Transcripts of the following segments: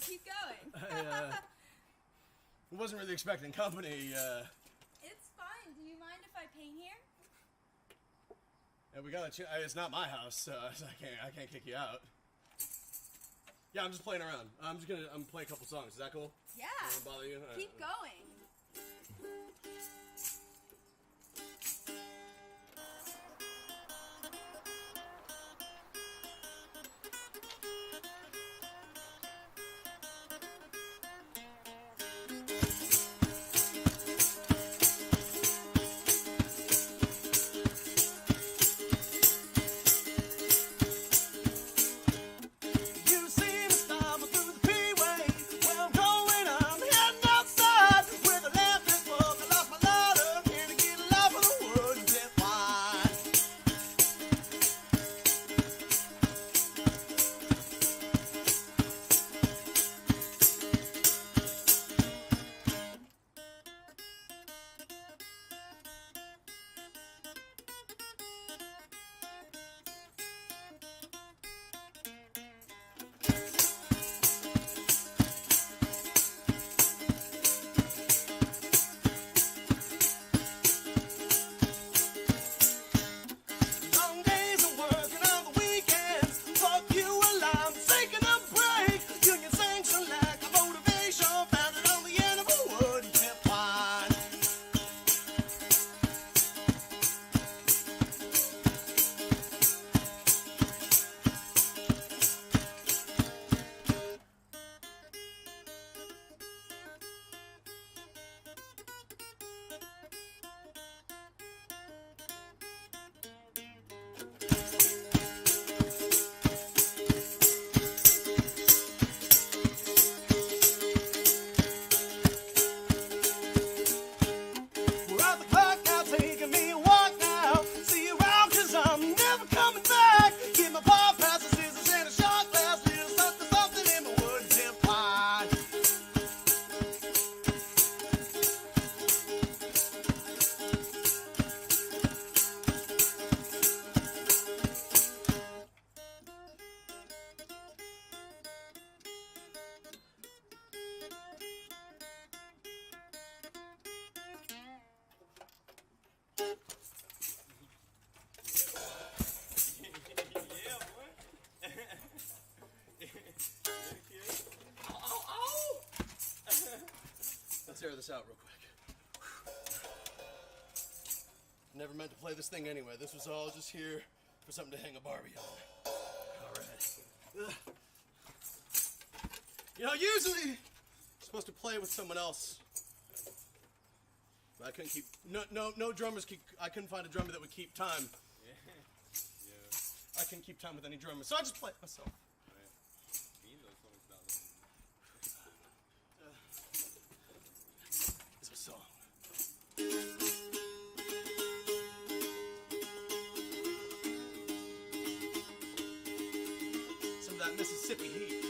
keep going. I wasn't really expecting company. It's fine. Do you mind if I paint here? Yeah, we got it's not my house, so I can't kick you out. Yeah, I'm just playing around. I'm play a couple songs. Is that cool? Yeah. Doesn't bother you? Keep going. Tear this out real quick. Never meant to play this thing anyway. This was all just here for something to hang a Barbie on. Alright. You know, usually you're supposed to play with someone else. But I couldn't keep no drummers I couldn't find a drummer that would keep time. I couldn't keep time with any drummer, so I just played myself. Mississippi heat.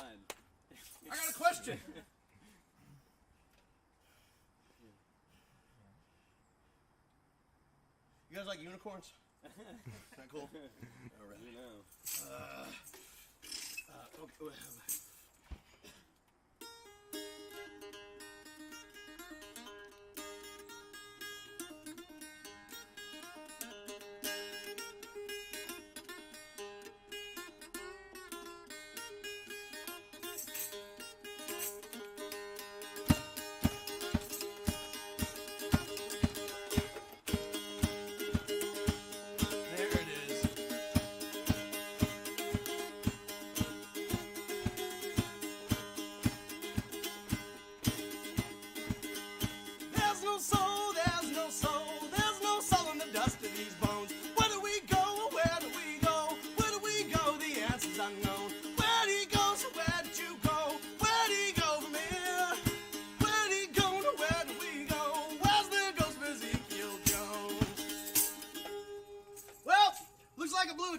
done. I got a question. You guys like unicorns? Isn't that cool? All right. You know. Okay.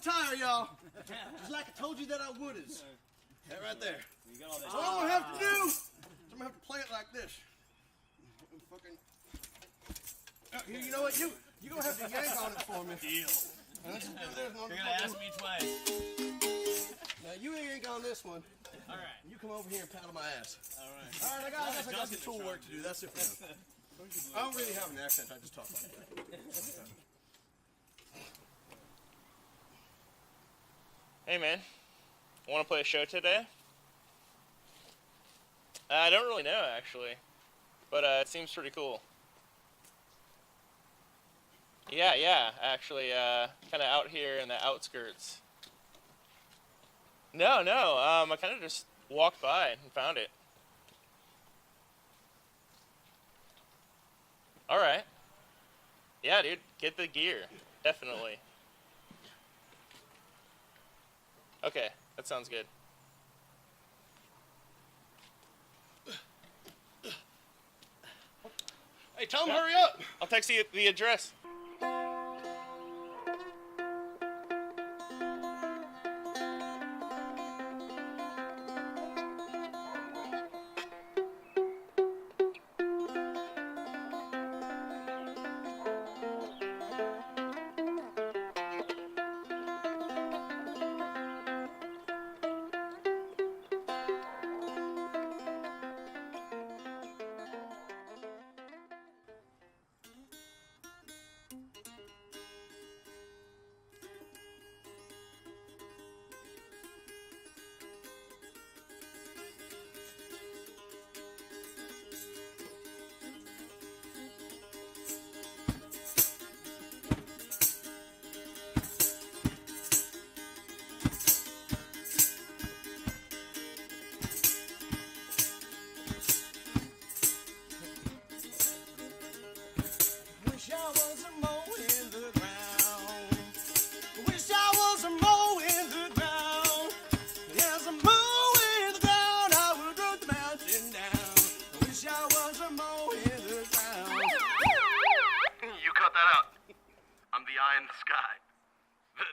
Tire, y'all. Just like I told you that I would. Is that right there? You got all that. So what I'm gonna have to do is I'm gonna have to play it like this. Fucking. Here, you know what? You gonna have to yank on it for me. Deal. You're gonna ask me twice. Now you yank on this one. All right. You come over here and paddle my ass. All right. All right, I guess I got some tool work to do. That's it for now. I don't really have an accent. I just talk like that. Hey man, want to play a show today? I don't really know actually, but it seems pretty cool. Yeah, actually, kind of out here in the outskirts. No, I kind of just walked by and found it. Alright. Yeah, dude, get the gear, definitely. Okay, that sounds good. Hey, tell him hurry up. I'll text you the address.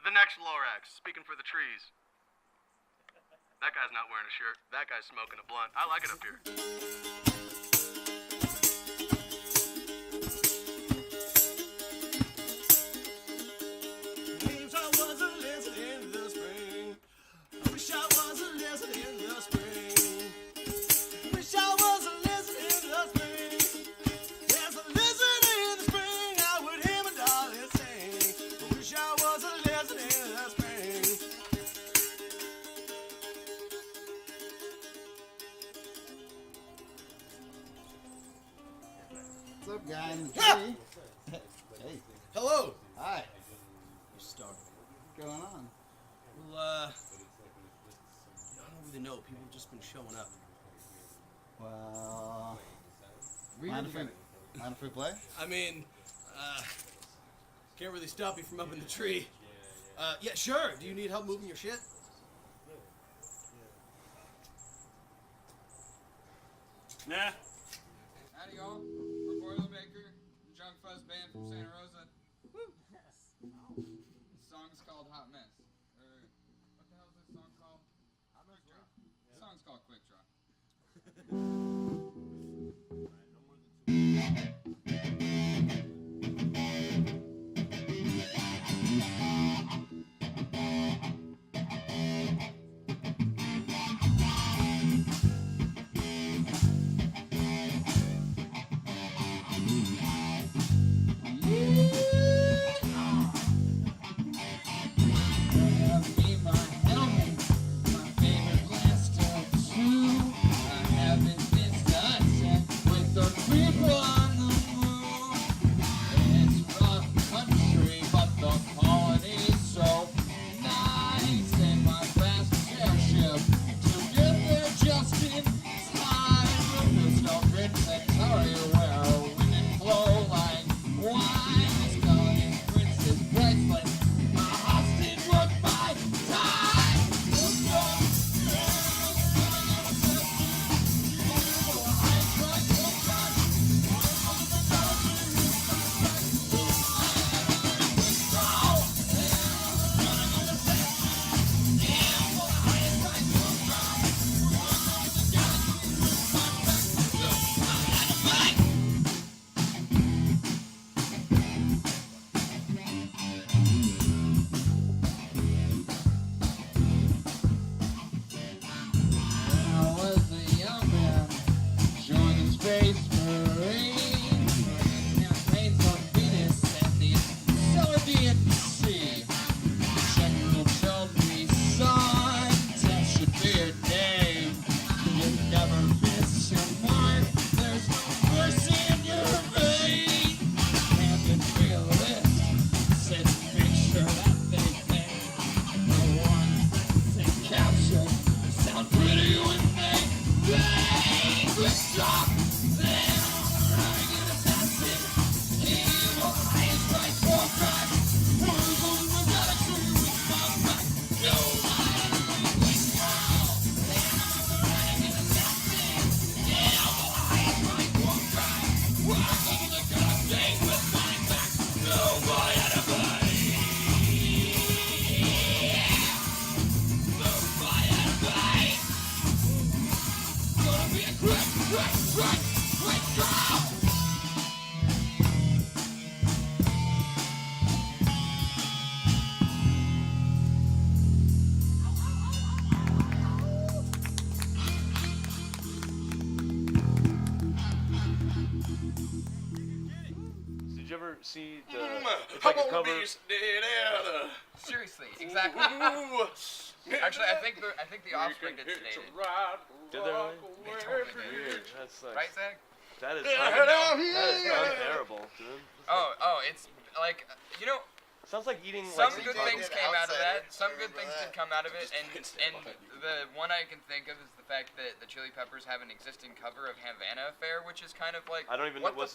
The next Lorax, speaking for the trees. That guy's not wearing a shirt. That guy's smoking a blunt. I like it up here. Dreams I wasn't listening to the spring. I wish I wasn't listening to the spring. Wish I wasn't listening to the spring. Yes, I'm listening to the spring. I would hear my darling sing. I wish I wasn't listening to the spring. What's up, guy in the tree? Hey. Hello. Hi. You started. What's going on? Well, I don't really know. People have just been showing up. Well, mind if we play? I mean, can't really stop you from up in the tree. Yeah, sure. Do you need help moving your shit? Nah. Howdy, y'all. We're Boilermaker, the drunk fuzz band from Santa Rosa. Woo! Yes. The song's called Hot Mess. Or, what the hell is this song called? Hot Mess. The song's Did you ever see the? It's like a cover. Seriously, exactly. Actually, I think the Offspring did sedate it. Did they really? They totally did. Weird. That sucks. Right, Zach? That is unbearable, dude. Oh, it's like, you know, Sounds like eating. some like, good things came out of that. Some good things did come out of it, and the one I can think of is the fact that the Chili Peppers have an existing cover of Havana Affair, which is kind of like. I don't even know what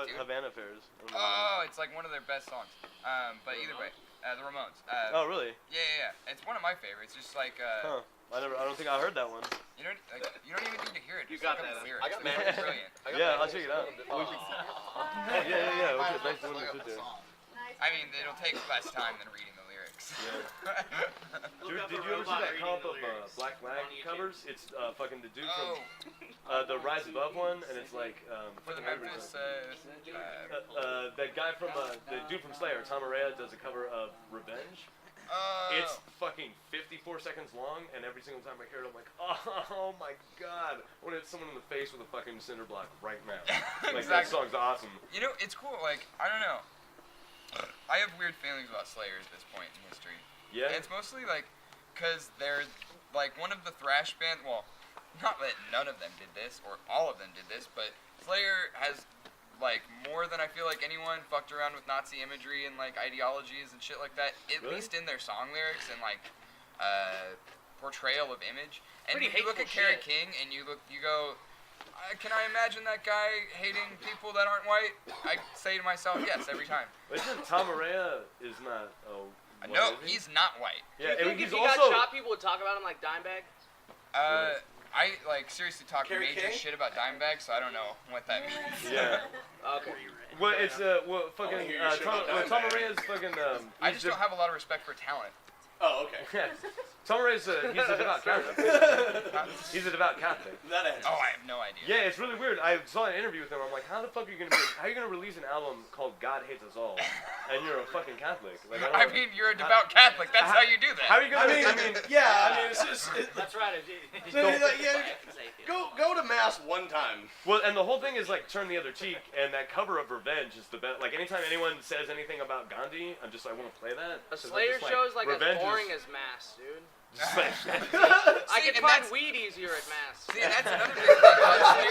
dude? Havana Affair is. Oh, it's like one of their best songs. But either way, the Ramones. Oh, really? Yeah. It's one of my favorites. Just like. Huh. I don't think I heard that one. You don't even need to hear it. You Just got look up that. the lyrics. I got They're that. brilliant. Yeah, I'll check it out. Yeah. Okay, nice one to sit there. I mean, it'll take less time than reading the lyrics. Dude, did you ever see that comp of Black Flag covers? It's fucking the dude from the Rise Above one, and it's like For the Memphis, that guy from the dude from Slayer, Tom Araya, does a cover of Revenge. It's fucking 54 seconds long, and every single time I hear it, I'm like, oh my god, I want to hit someone in the face with a fucking cinder block right now. Like, that song's awesome. You know, it's cool. Like, I don't know. I have weird feelings about Slayer at this point in history. Yeah? And it's mostly like, because they're like one of the thrash bands. Well, not that none of them did this, or all of them did this, but Slayer has like more than I feel like anyone fucked around with Nazi imagery and like ideologies and shit like that. At least in their song lyrics and like portrayal of image. And Pretty you look at hateful Kerry shit. King and you go, can I imagine that guy hating people that aren't white? I say to myself, yes, every time. Isn't Tom Araya is not white, No, is he? he's not white. Yeah, Do you and think if he's he also got shot, people would talk about him like Dimebag? I like seriously talk Kerry major King? shit about Dimebag, so I don't know what that means. yeah. Okay. Well, it's fucking hear your shit about Tom Dimebag. Araya's fucking I just don't have a lot of respect for talent. Oh, okay. Yeah. Tom Araya's he's a devout Catholic. He's a devout Catholic. That answers. Oh, I have no idea. Yeah, it's really weird. I saw an interview with him. I'm like, how the fuck are you gonna release an album called God Hates Us All, and you're a fucking Catholic? Like, I mean, you're a devout Catholic. That's how you do that. how are you gonna? I mean, it's just That's right. go to mass one time. well, and the whole thing is like turn the other cheek, and that cover of Revenge is the best. Like anytime anyone says anything about Gandhi, I'm just I want to play that. A 'Cause I'm Slayer just show is like as Revenge boring as Mass, dude. just like, I See, can and find that's- weed easier at Mass. See, and that's another big thing.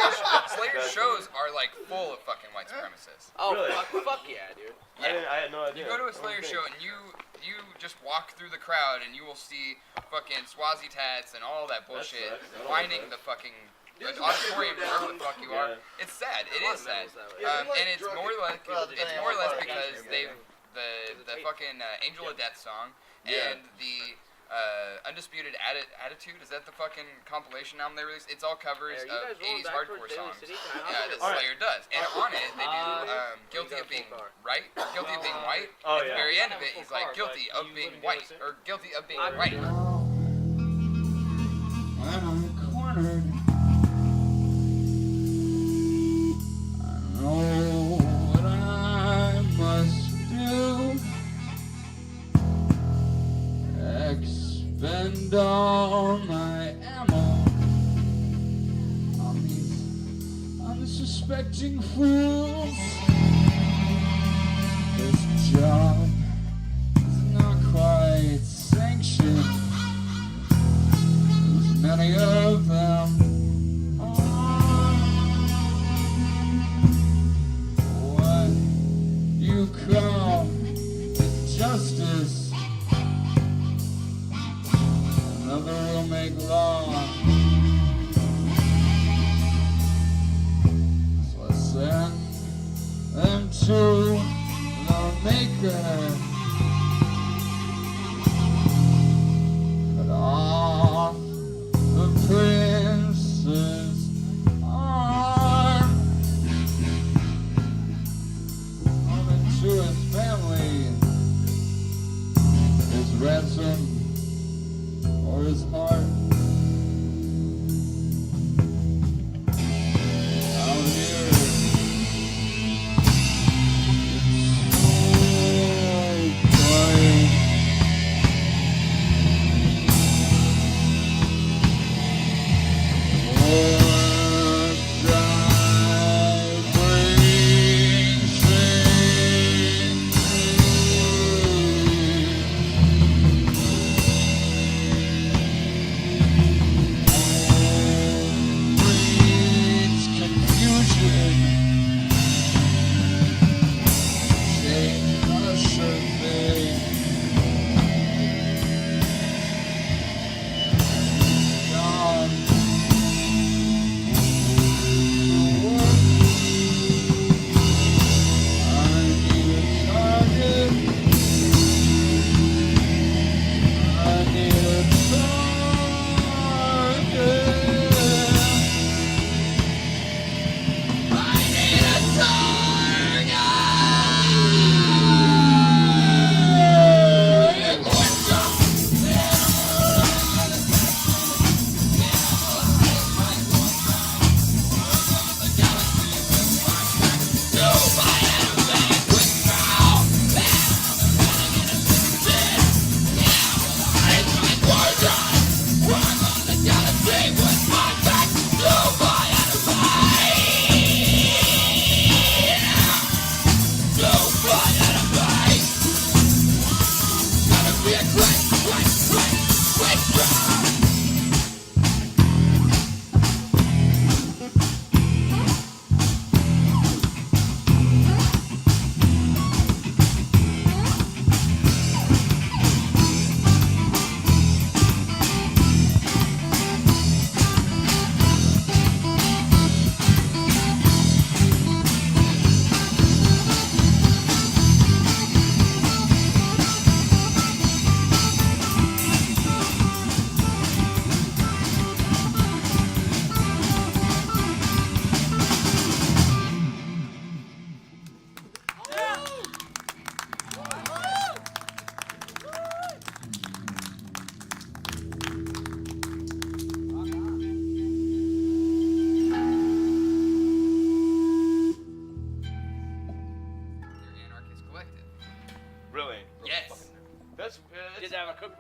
Slayer's shows are like full of fucking white supremacists. Oh, Really? fuck yeah, dude. I had no idea. You go to a Slayer show and you just walk through the crowd and you will see fucking Swazi tats and all that bullshit sucks. I don't lining like the fucking auditorium wherever the fuck you are. Yeah. It's sad. It is sad. Yeah, And it's more like because Yeah. they've the fucking Angel of Death song Yeah. and the Undisputed Attitude. Is that the fucking compilation album they released? It's all covers Hey, are you of guys rolling 80s back hardcore towards Daly songs. City? Can I Yeah, hop that in? Slayer does. And on it, they do Guilty got of Being a full car. Right, Guilty of Being White. Oh, At the yeah. very end of I it, have a he's full like car, Guilty but of you Being live in White, Daly City? or Guilty of Being I'm Right. When I'm cornered, I know what I must do. Expend all my ammo on these unsuspecting fools. This job is not quite sanctioned. Many of them what you call justice, another will make law. So I send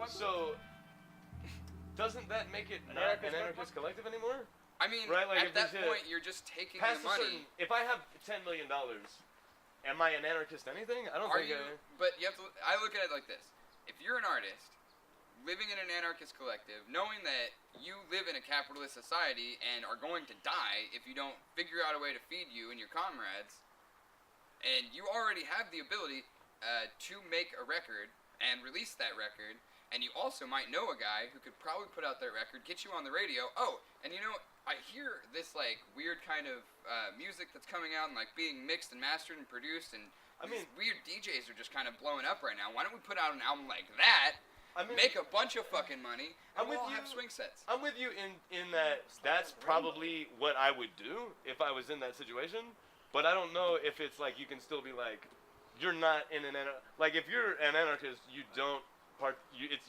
So, doesn't that make it not an anarchist collective anymore? I mean, Right, like at if that there's a- point, you're just taking Past the a money. certain, if I have $10 million, am I an anarchist anything? I don't Are think you? But you have to. I look at it like this: if you're an artist living in an anarchist collective, knowing that you live in a capitalist society and are going to die if you don't figure out a way to feed you and your comrades, and you already have the ability to make a record and release that record, and you also might know a guy who could probably put out that record, get you on the radio. Oh, and you know, I hear this like weird kind of music that's coming out and like being mixed and mastered and produced, and these weird DJs are just kind of blowing up right now. Why don't we put out an album like that? Make a bunch of fucking money, and we'll all have swing sets. I'm with you in that that's probably what I would do if I was in that situation, but I don't know if it's like you can still be like, you're not in an like if you're an anarchist, you don't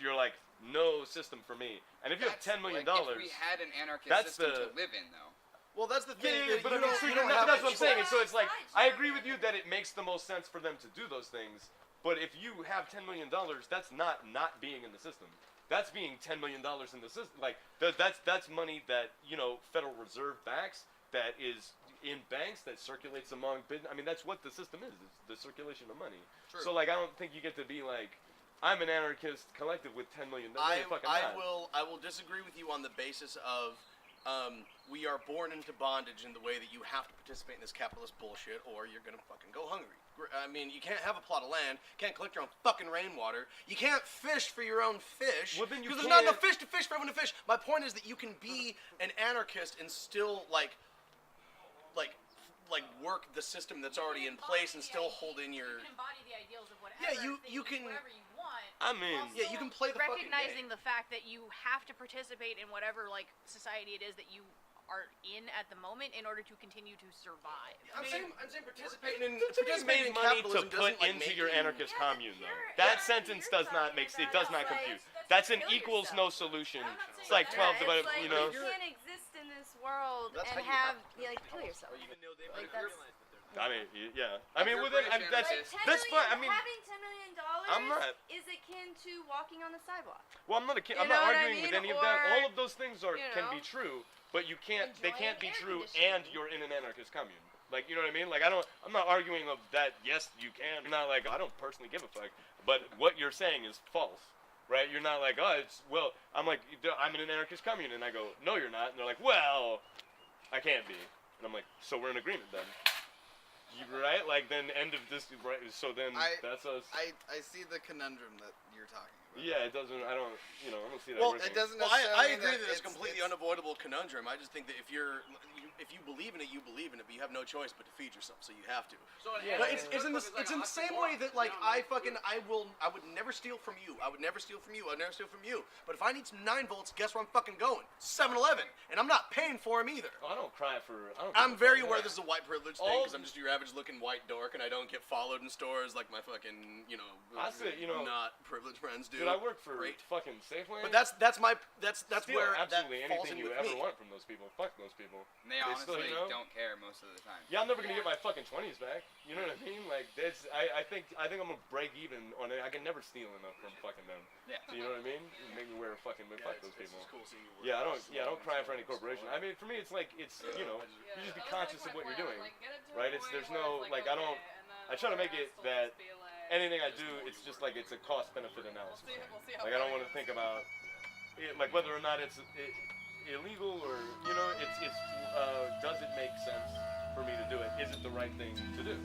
you're like no system for me. And if you have $10 million, like if we had an anarchist system to live in, though. Well, that's the thing. Yeah, but I mean, that's what I'm saying. And so it's like, I agree with you that it makes the most sense for them to do those things. But if you have $10 million, that's not being in the system. That's being $10 million in the system. Like that's money that Federal Reserve backs, that is in banks, that circulates among business. I mean, that's what the system is. It's the circulation of money. True. So like, I don't think you get to be like, I'm an anarchist collective with $10 million. I will disagree with you on the basis of we are born into bondage in the way that you have to participate in this capitalist bullshit or you're gonna fucking go hungry. I mean, you can't have a plot of land, can't collect your own fucking rainwater, you can't fish for your own fish, because there's not enough fish to fish for everyone to fish. My point is that you can be an anarchist and still like work the system that's already in place and still hold in your... You can embody the ideals of whatever. Yeah, you can... Whatever you want. I mean... Yeah, you can play the fucking game. Recognizing the fact that you have to participate in whatever, like, society it is that you are in at the moment in order to continue to survive. I'm saying participating in money to capitalism put into your anarchist commune, though. That sentence does not compute. That's an equals no solution. It's like 12 divided, You can't exist in this world and have kill yourself. I mean, yeah. I mean, that's fine. I mean, having $10 million is akin to walking on the sidewalk. Well, I'm not arguing with any of that. All of those things can be true, but you can't. They can't be true, and you're in an anarchist commune. Like, you know what I mean? Like, I'm not arguing of that. Yes, you can. I'm not like, I don't personally give a fuck. But what you're saying is false, right? You're not like, I'm like, I'm in an anarchist commune, and I go, no, you're not. And they're like, well, I can't be. And I'm like, so we're in agreement then. Right? Like, then end of this, right? So then that's us. I see the conundrum that you're talking about. Yeah, it doesn't, I don't see that. Well, it doesn't I agree that it's a completely unavoidable conundrum. I just think that if you believe in it, you believe in it, but you have no choice but to feed yourself, so you have to. So but it's in the same way that like I would never steal from you. I would never steal from you. I'd never steal from you. But if I need some 9 volts, guess where I'm fucking going? 7-Eleven, and I'm not paying for them either. I don't cry for. I'm very aware this is a white privilege thing because I'm just your average looking white dork, and I don't get followed in stores like my fucking not privileged friends do. Dude, I work for fucking Safeway. But that's where absolutely that falls anything in you with ever me. want from those people. Fuck those people. And they honestly don't care most of the time. Yeah, I'm never gonna get my fucking 20s back. You know what I mean? Like that's I think I'm gonna break even on it. I can never steal enough from fucking them. Yeah. So you know what I mean? Make me wear fuck those people. It's cool seeing you work. Yeah, I don't cry for any corporation. I mean, for me, it's like you just be conscious of what you're doing, right? There's no like I try to make it that anything I do, it's just like it's a cost-benefit analysis. Like I don't want to think about it, like whether or not it's illegal or it's does it make sense for me to do it? Is it the right thing to do?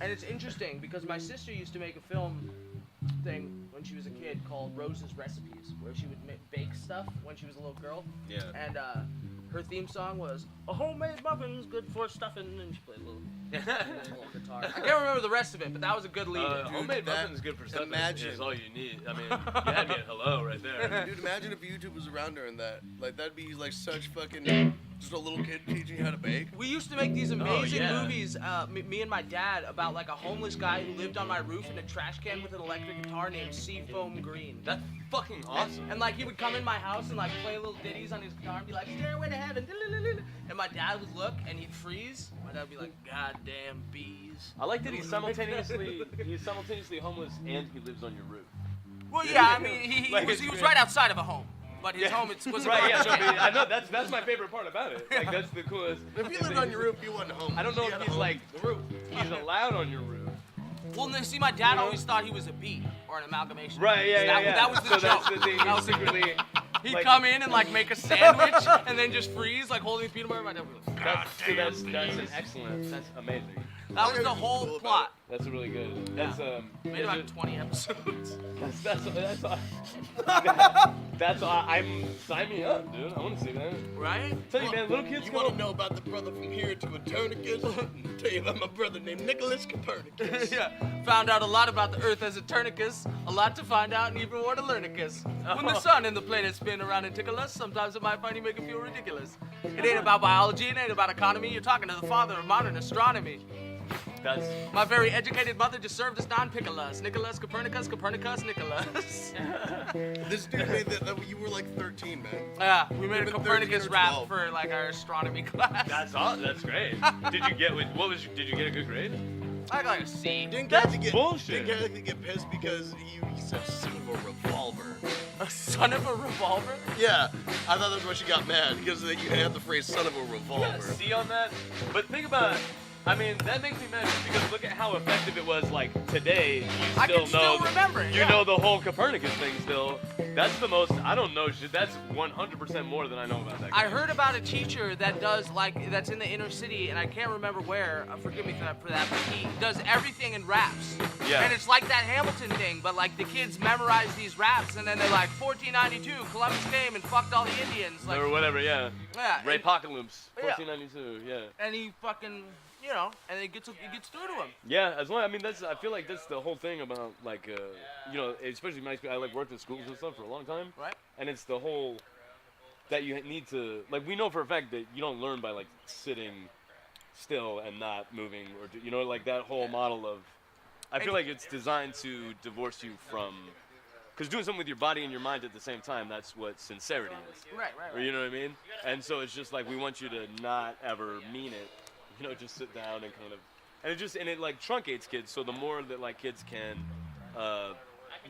And it's interesting because my sister used to make a film thing when she was a kid called Rose's Recipes, where she would bake stuff when she was a little girl. Yeah. And her theme song was "A homemade muffin's good for stuffing," and she played a little guitar. I can't remember the rest of it, but that was a good lead. Homemade muffin's good for stuffing. Imagine. Is all you need. I mean, you had me at hello right there. Dude, imagine if YouTube was around during that. Like, that'd be like such fucking just a little kid teaching you how to bake. We used to make these amazing movies, me and my dad, about like a homeless guy who lived on my roof in a trash can with an electric guitar named Seafoam Green. That's fucking awesome. And like he would come in my house and like play little ditties on his guitar and be like, "Stairway to Heaven," and my dad would look and he'd freeze. My dad would be like, "Goddamn bees." I like that he's simultaneously homeless and he lives on your roof. Well, yeah, I mean he was right outside of a home. But his home was right. Yeah, no, I know that's my favorite part about it. Like that's the coolest. If he lived on your roof, he wasn't home. I don't know if he's like the roof. He's allowed on your roof. Well, see, my dad always thought he was a bee or an amalgamation. Right. Yeah. That was the joke. That's the thing. He's secretly. He'd come in and like make a sandwich and then just freeze, like holding his peanut butter. My dad would be like, that's an excellent. That's amazing. That was the whole plot. That's really good. That's made about 20 episodes. That's I'm sign me up, dude. I want to see that. Right? Tell you, man, little kids. You want to know about the brother from here to Eternicus? Tell you about my brother named Nicholas Copernicus. Yeah. Found out a lot about the Earth as a tournicus, a lot to find out, and even more to learnicus. When the sun and the planets spin around and tickle us, sometimes it might find you make it feel ridiculous. It ain't about biology, it ain't about economy. You're talking to the father of modern astronomy. That's my very educated mother just served us non-Piccolas. Nicholas Copernicus, Nicholas. This dude made that you were like 13, man. Yeah, we made a Copernicus rap for like our astronomy class. That's awesome. That's great. Did you get Did you get a good grade? I got like a C. Didn't bullshit. Didn't get pissed because he said son of a revolver. A son of a revolver? Yeah, I thought that's why she got mad because you had the phrase son of a revolver. You got a C on that? But think about it. I mean, that makes me mad because look at how effective it was. Like today, you still remember it. You know the whole Copernicus thing still. That's the most. I don't know shit. That's 100% more than I know about that guy. I heard about a teacher that does that's in the inner city, and I can't remember where. Forgive me for that, but he does everything in raps. Yeah. And it's like that Hamilton thing, but like the kids memorize these raps, and then they're like 1492, Columbus came and fucked all the Indians. Like, or whatever. Yeah. Yeah. Raypocalypse. 1492. Yeah. And he fucking. You know, and it gets through to him. Yeah, as long I feel like that's the whole thing about like you know, especially I like worked in schools and stuff for a long time. Right. And it's the whole that you need to like we know for a fact that you don't learn by like sitting still and not moving or you know like that whole model of I feel like it's designed to divorce you from because doing something with your body and your mind at the same time, that's what sincerity is. Right. Or, you know what I mean? And so it's just like we want you to not ever mean it. You know, just sit down and kind of, and it like truncates kids. So the more that like kids can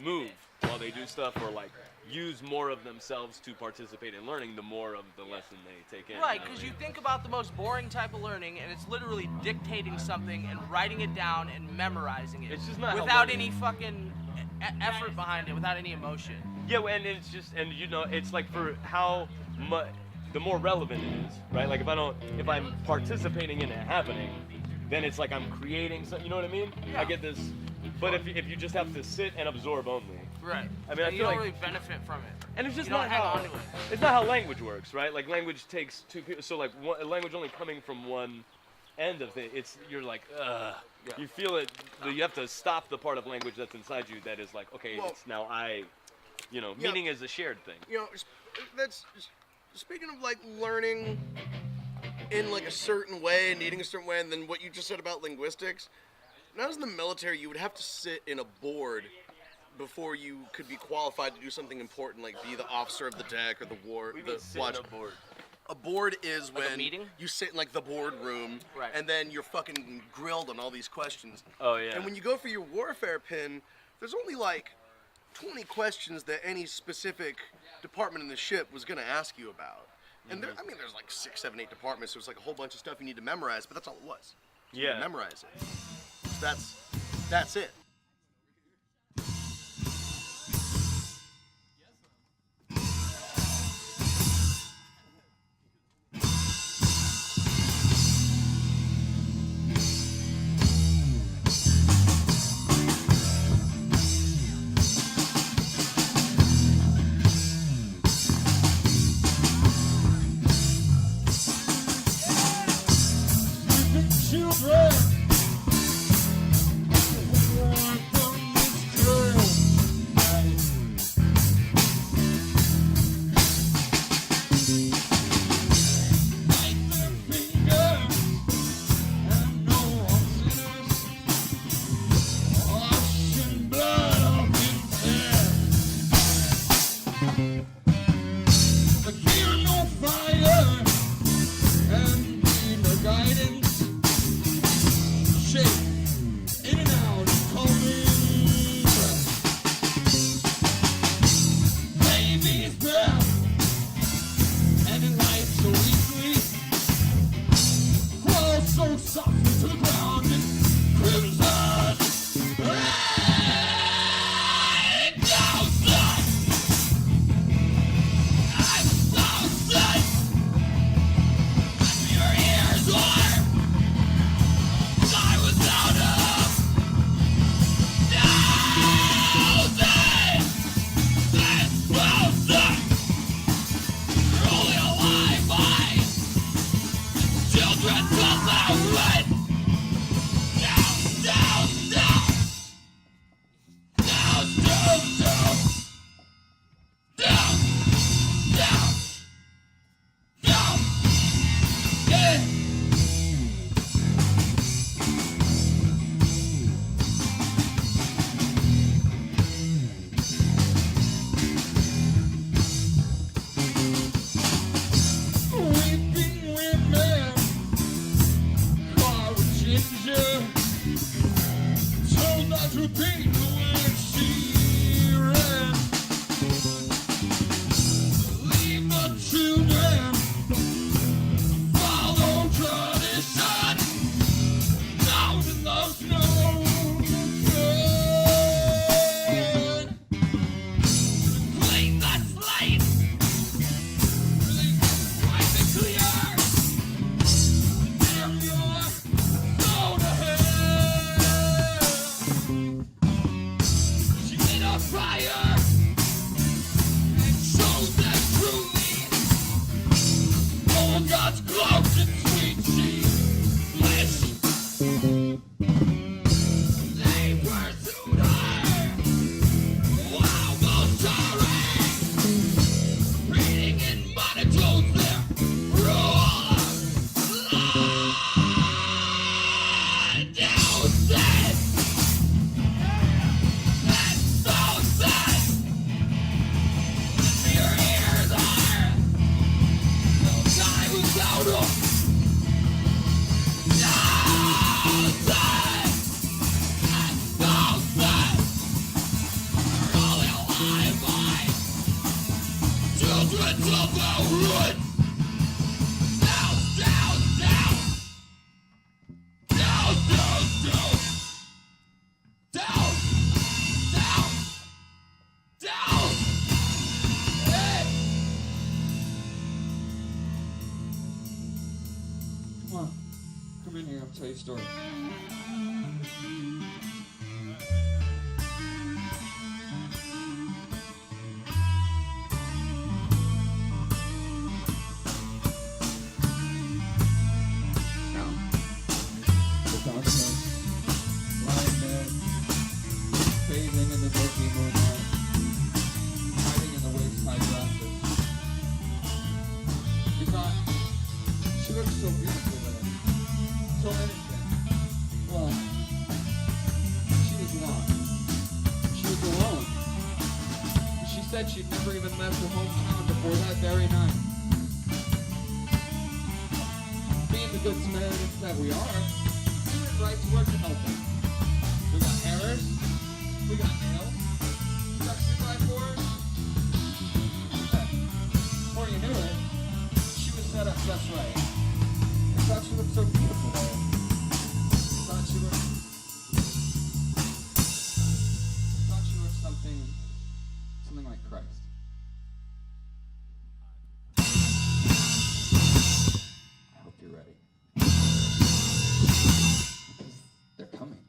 move while they do stuff, or like use more of themselves to participate in learning, the more of the lesson they take in. Right, because you think about the most boring type of learning, and it's literally dictating something and writing it down and memorizing it. It's just not without any fucking effort behind it, without any emotion. Yeah, and it's just, and you know, it's like for how much. The more relevant it is, right? Like if I'm participating in it happening, then it's like I'm creating something. You know what I mean? Yeah. I get this. But if you just have to sit and absorb only, right? I mean, I you feel don't like really benefit from it. And it's just you not don't hang how on to it. It's not how language works, right? Like language takes two people. So like a language only coming from one end of it. You're like, ugh. Yeah. You feel it. You have to stop the part of language that's inside you that is like, okay, it's now I. You know, meaning is a shared thing. You know, that's. Speaking of like learning in like a certain way and needing a certain way, and then what you just said about linguistics, when I was in the military, you would have to sit in a board before you could be qualified to do something important, like be the officer of the deck or the watch. A board is like when a meeting? You sit in like the board room, right. And then you're fucking grilled on all these questions. Oh yeah. And when you go for your warfare pin, there's only like 20 questions that any specific department in the ship was going to ask you about. And there's like 6, 7, 8 departments, so it's like a whole bunch of stuff you need to memorize, but that's all it was. You Yeah. memorize it. So that's it. fear no fire, and need no guidance. Shake in and out, calming breath. Baby's breath, and it lies so easily. Fall so softly to the ground and crimson. Tell you a story. Bathing in the milky moonlight, hiding in the waist-high grasses. You thought, she looks so beautiful there, so innocent. Well, she was lost. She was alone. She said she'd never even left her hometown before that very night. Being the good Samaritans that we are, we went right to work to help them. We got errors. We got nails. We got 2x4s. Before you knew it, she was set up just right. I thought she looked so beautiful there. I thought she looked something like Christ. I hope you're ready. Because they're coming.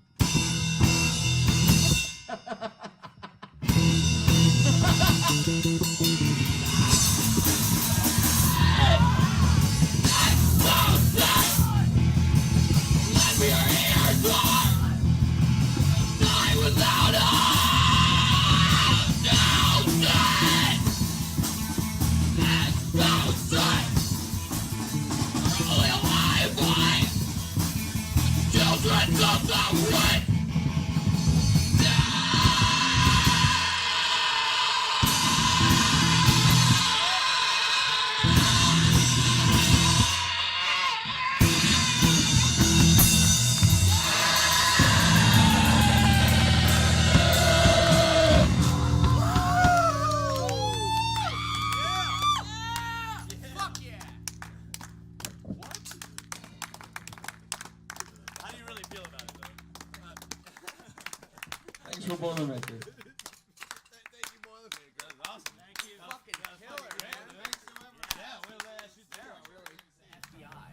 Boilermaker. Thank you, Boilermaker. That's awesome. Thank you. Fucking killer, man. Thanks so much. Yeah, we'll shoot there. Really. FBI.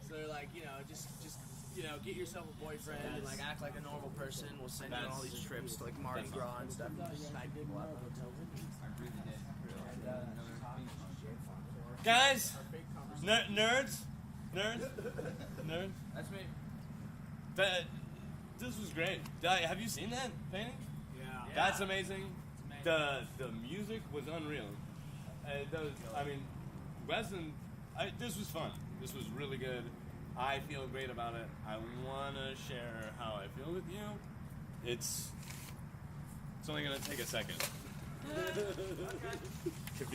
So they're like, just get yourself a boyfriend and like act like a normal person. We'll send you on all these trips to like Mardi Gras and stuff. And just smack people up. Guys, nerds. That's me. This was great. Have you seen that painting? Yeah. That's amazing. The music was unreal. Weston, this was fun. This was really good. I feel great about it. I want to share how I feel with you. It's only going to take a second. If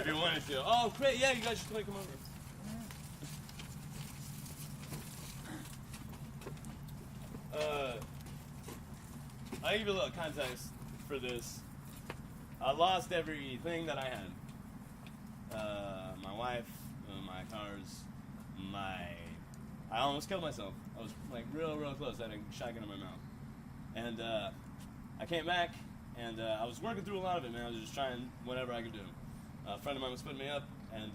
you wanted to. Oh, great. Yeah, you guys should come over. I'll give you a little context for this. I lost everything that I had. My wife, my cars, I almost killed myself. I was like real close. I had a shotgun in my mouth. And I came back, and I was working through a lot of it, man. I was just trying whatever I could do. A friend of mine was putting me up, and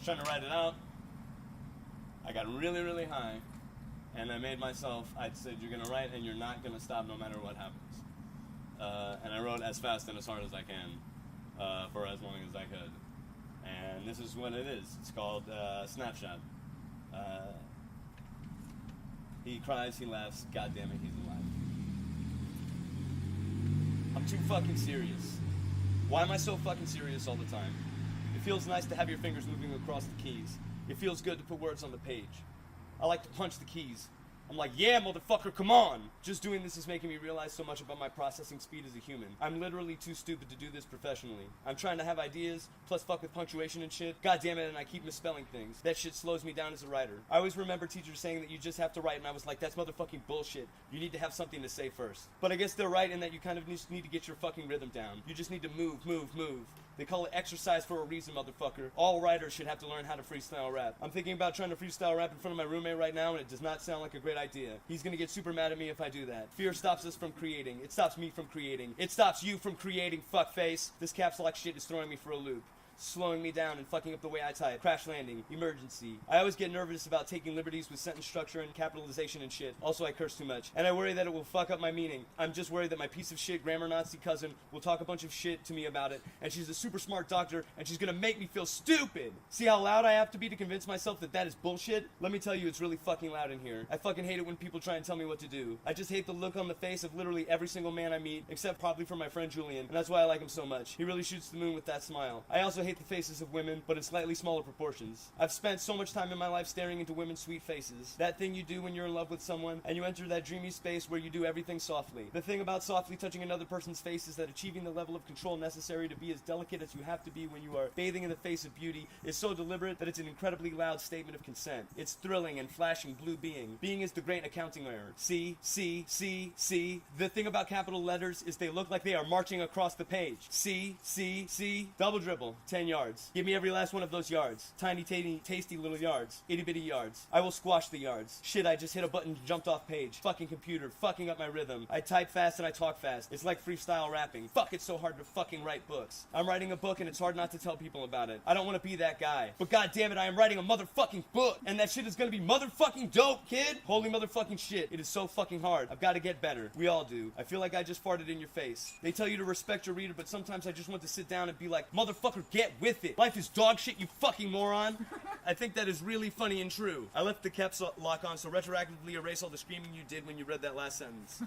trying to write it out. I got really high, and I made myself, I said, you're going to write, and you're not going to stop no matter what happens. And I wrote as fast and as hard as I can for as long as I could. And this is what it is. It's called Snapshot. He cries, he laughs, God damn it, he's alive. I'm too fucking serious. Why am I so fucking serious all the time? It feels nice to have your fingers moving across the keys. It feels good to put words on the page. I like to punch the keys. I'm like, yeah, motherfucker, come on! Just doing this is making me realize so much about my processing speed as a human. I'm literally too stupid to do this professionally. I'm trying to have ideas, plus fuck with punctuation and shit. God damn it, and I keep misspelling things. That shit slows me down as a writer. I always remember teachers saying that you just have to write, and I was like, that's motherfucking bullshit. You need to have something to say first. But I guess they're right in that you kind of just need to get your fucking rhythm down. You just need to move. They call it exercise for a reason, motherfucker. All writers should have to learn how to freestyle rap. I'm thinking about trying to freestyle rap in front of my roommate right now, and it does not sound like a great idea. He's gonna get super mad at me if I do that. Fear stops us from creating. It stops me from creating. It stops you from creating, fuckface. This caps lock shit is throwing me for a loop. Slowing me down and fucking up the way I type. Crash landing. Emergency. I always get nervous about taking liberties with sentence structure and capitalization and shit. Also, I curse too much. And I worry that it will fuck up my meaning. I'm just worried that my piece of shit grammar Nazi cousin will talk a bunch of shit to me about it, and she's a super smart doctor, and she's gonna make me feel stupid. See how loud I have to be to convince myself that that is bullshit? Let me tell you, it's really fucking loud in here. I fucking hate it when people try and tell me what to do. I just hate the look on the face of literally every single man I meet, except probably for my friend Julian, and that's why I like him so much. He really shoots the moon with that smile. I also hate the faces of women, but in slightly smaller proportions. I've spent so much time in my life staring into women's sweet faces. That thing you do when you're in love with someone, and you enter that dreamy space where you do everything softly. The thing about softly touching another person's face is that achieving the level of control necessary to be as delicate as you have to be when you are bathing in the face of beauty is so deliberate that it's an incredibly loud statement of consent. It's thrilling and flashing blue being. Being is the great accounting error. See. The thing about capital letters is they look like they are marching across the page. See. Double dribble. 10 yards. Give me every last one of those yards. Tiny, tasty little yards. Itty bitty yards. I will squash the yards. Shit, I just hit a button and jumped off page. Fucking computer. Fucking up my rhythm. I type fast and I talk fast. It's like freestyle rapping. Fuck, it's so hard to fucking write books. I'm writing a book and it's hard not to tell people about it. I don't want to be that guy. But god damn it, I am writing a motherfucking book. And that shit is gonna be motherfucking dope, kid. Holy motherfucking shit. It is so fucking hard. I've got to get better. We all do. I feel like I just farted in your face. They tell you to respect your reader, but sometimes I just want to sit down and be like, motherfucker, get with it. Life is dog shit, you fucking moron. I think that is really funny and true. I left the caps lock on, so retroactively erase all the screaming you did when you read that last sentence.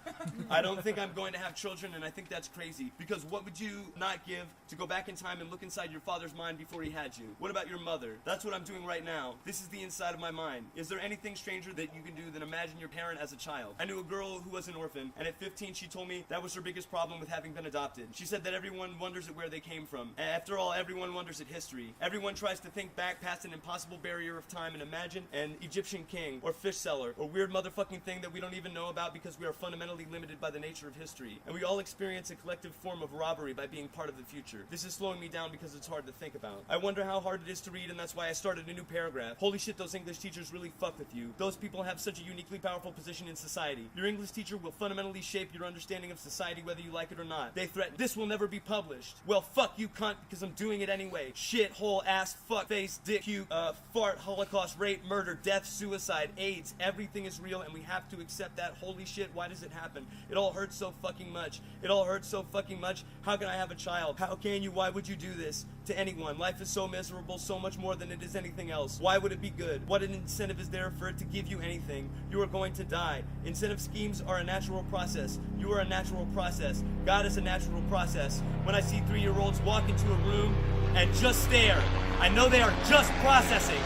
I don't think I'm going to have children, and I think that's crazy. Because what would you not give to go back in time and look inside your father's mind before he had you? What about your mother? That's what I'm doing right now. This is the inside of my mind. Is there anything stranger that you can do than imagine your parent as a child? I knew a girl who was an orphan, and at 15 she told me that was her biggest problem with having been adopted. She said that everyone wonders at where they came from. After all, everyone wonders at history. Everyone tries to think back past an impossible impossible barrier of time and imagine an Egyptian king or fish seller or weird motherfucking thing that we don't even know about because we are fundamentally limited by the nature of history. And we all experience a collective form of robbery by being part of the future. This is slowing me down because it's hard to think about. I wonder how hard it is to read, and that's why I started a new paragraph. Holy shit, those English teachers really fuck with you. Those people have such a uniquely powerful position in society. Your English teacher will fundamentally shape your understanding of society whether you like it or not. They threaten, this will never be published. Well, fuck you, cunt, because I'm doing it anyway. Shit, hole, ass, fuck, face, dick, puke, fart, Holocaust, rape, murder, death, suicide, AIDS. Everything is real, and we have to accept that. Holy shit, why does it happen? It all hurts so fucking much. It all hurts so fucking much. How can I have a child? How can you? Why would you do this to anyone? Life is so miserable, so much more than it is anything else. Why would it be good? What an incentive is there for it to give you anything? You are going to die. Incentive schemes are a natural process. You are a natural process. God is a natural process. When I see 3-year-olds walk into a room and just stare, I know they are just processing.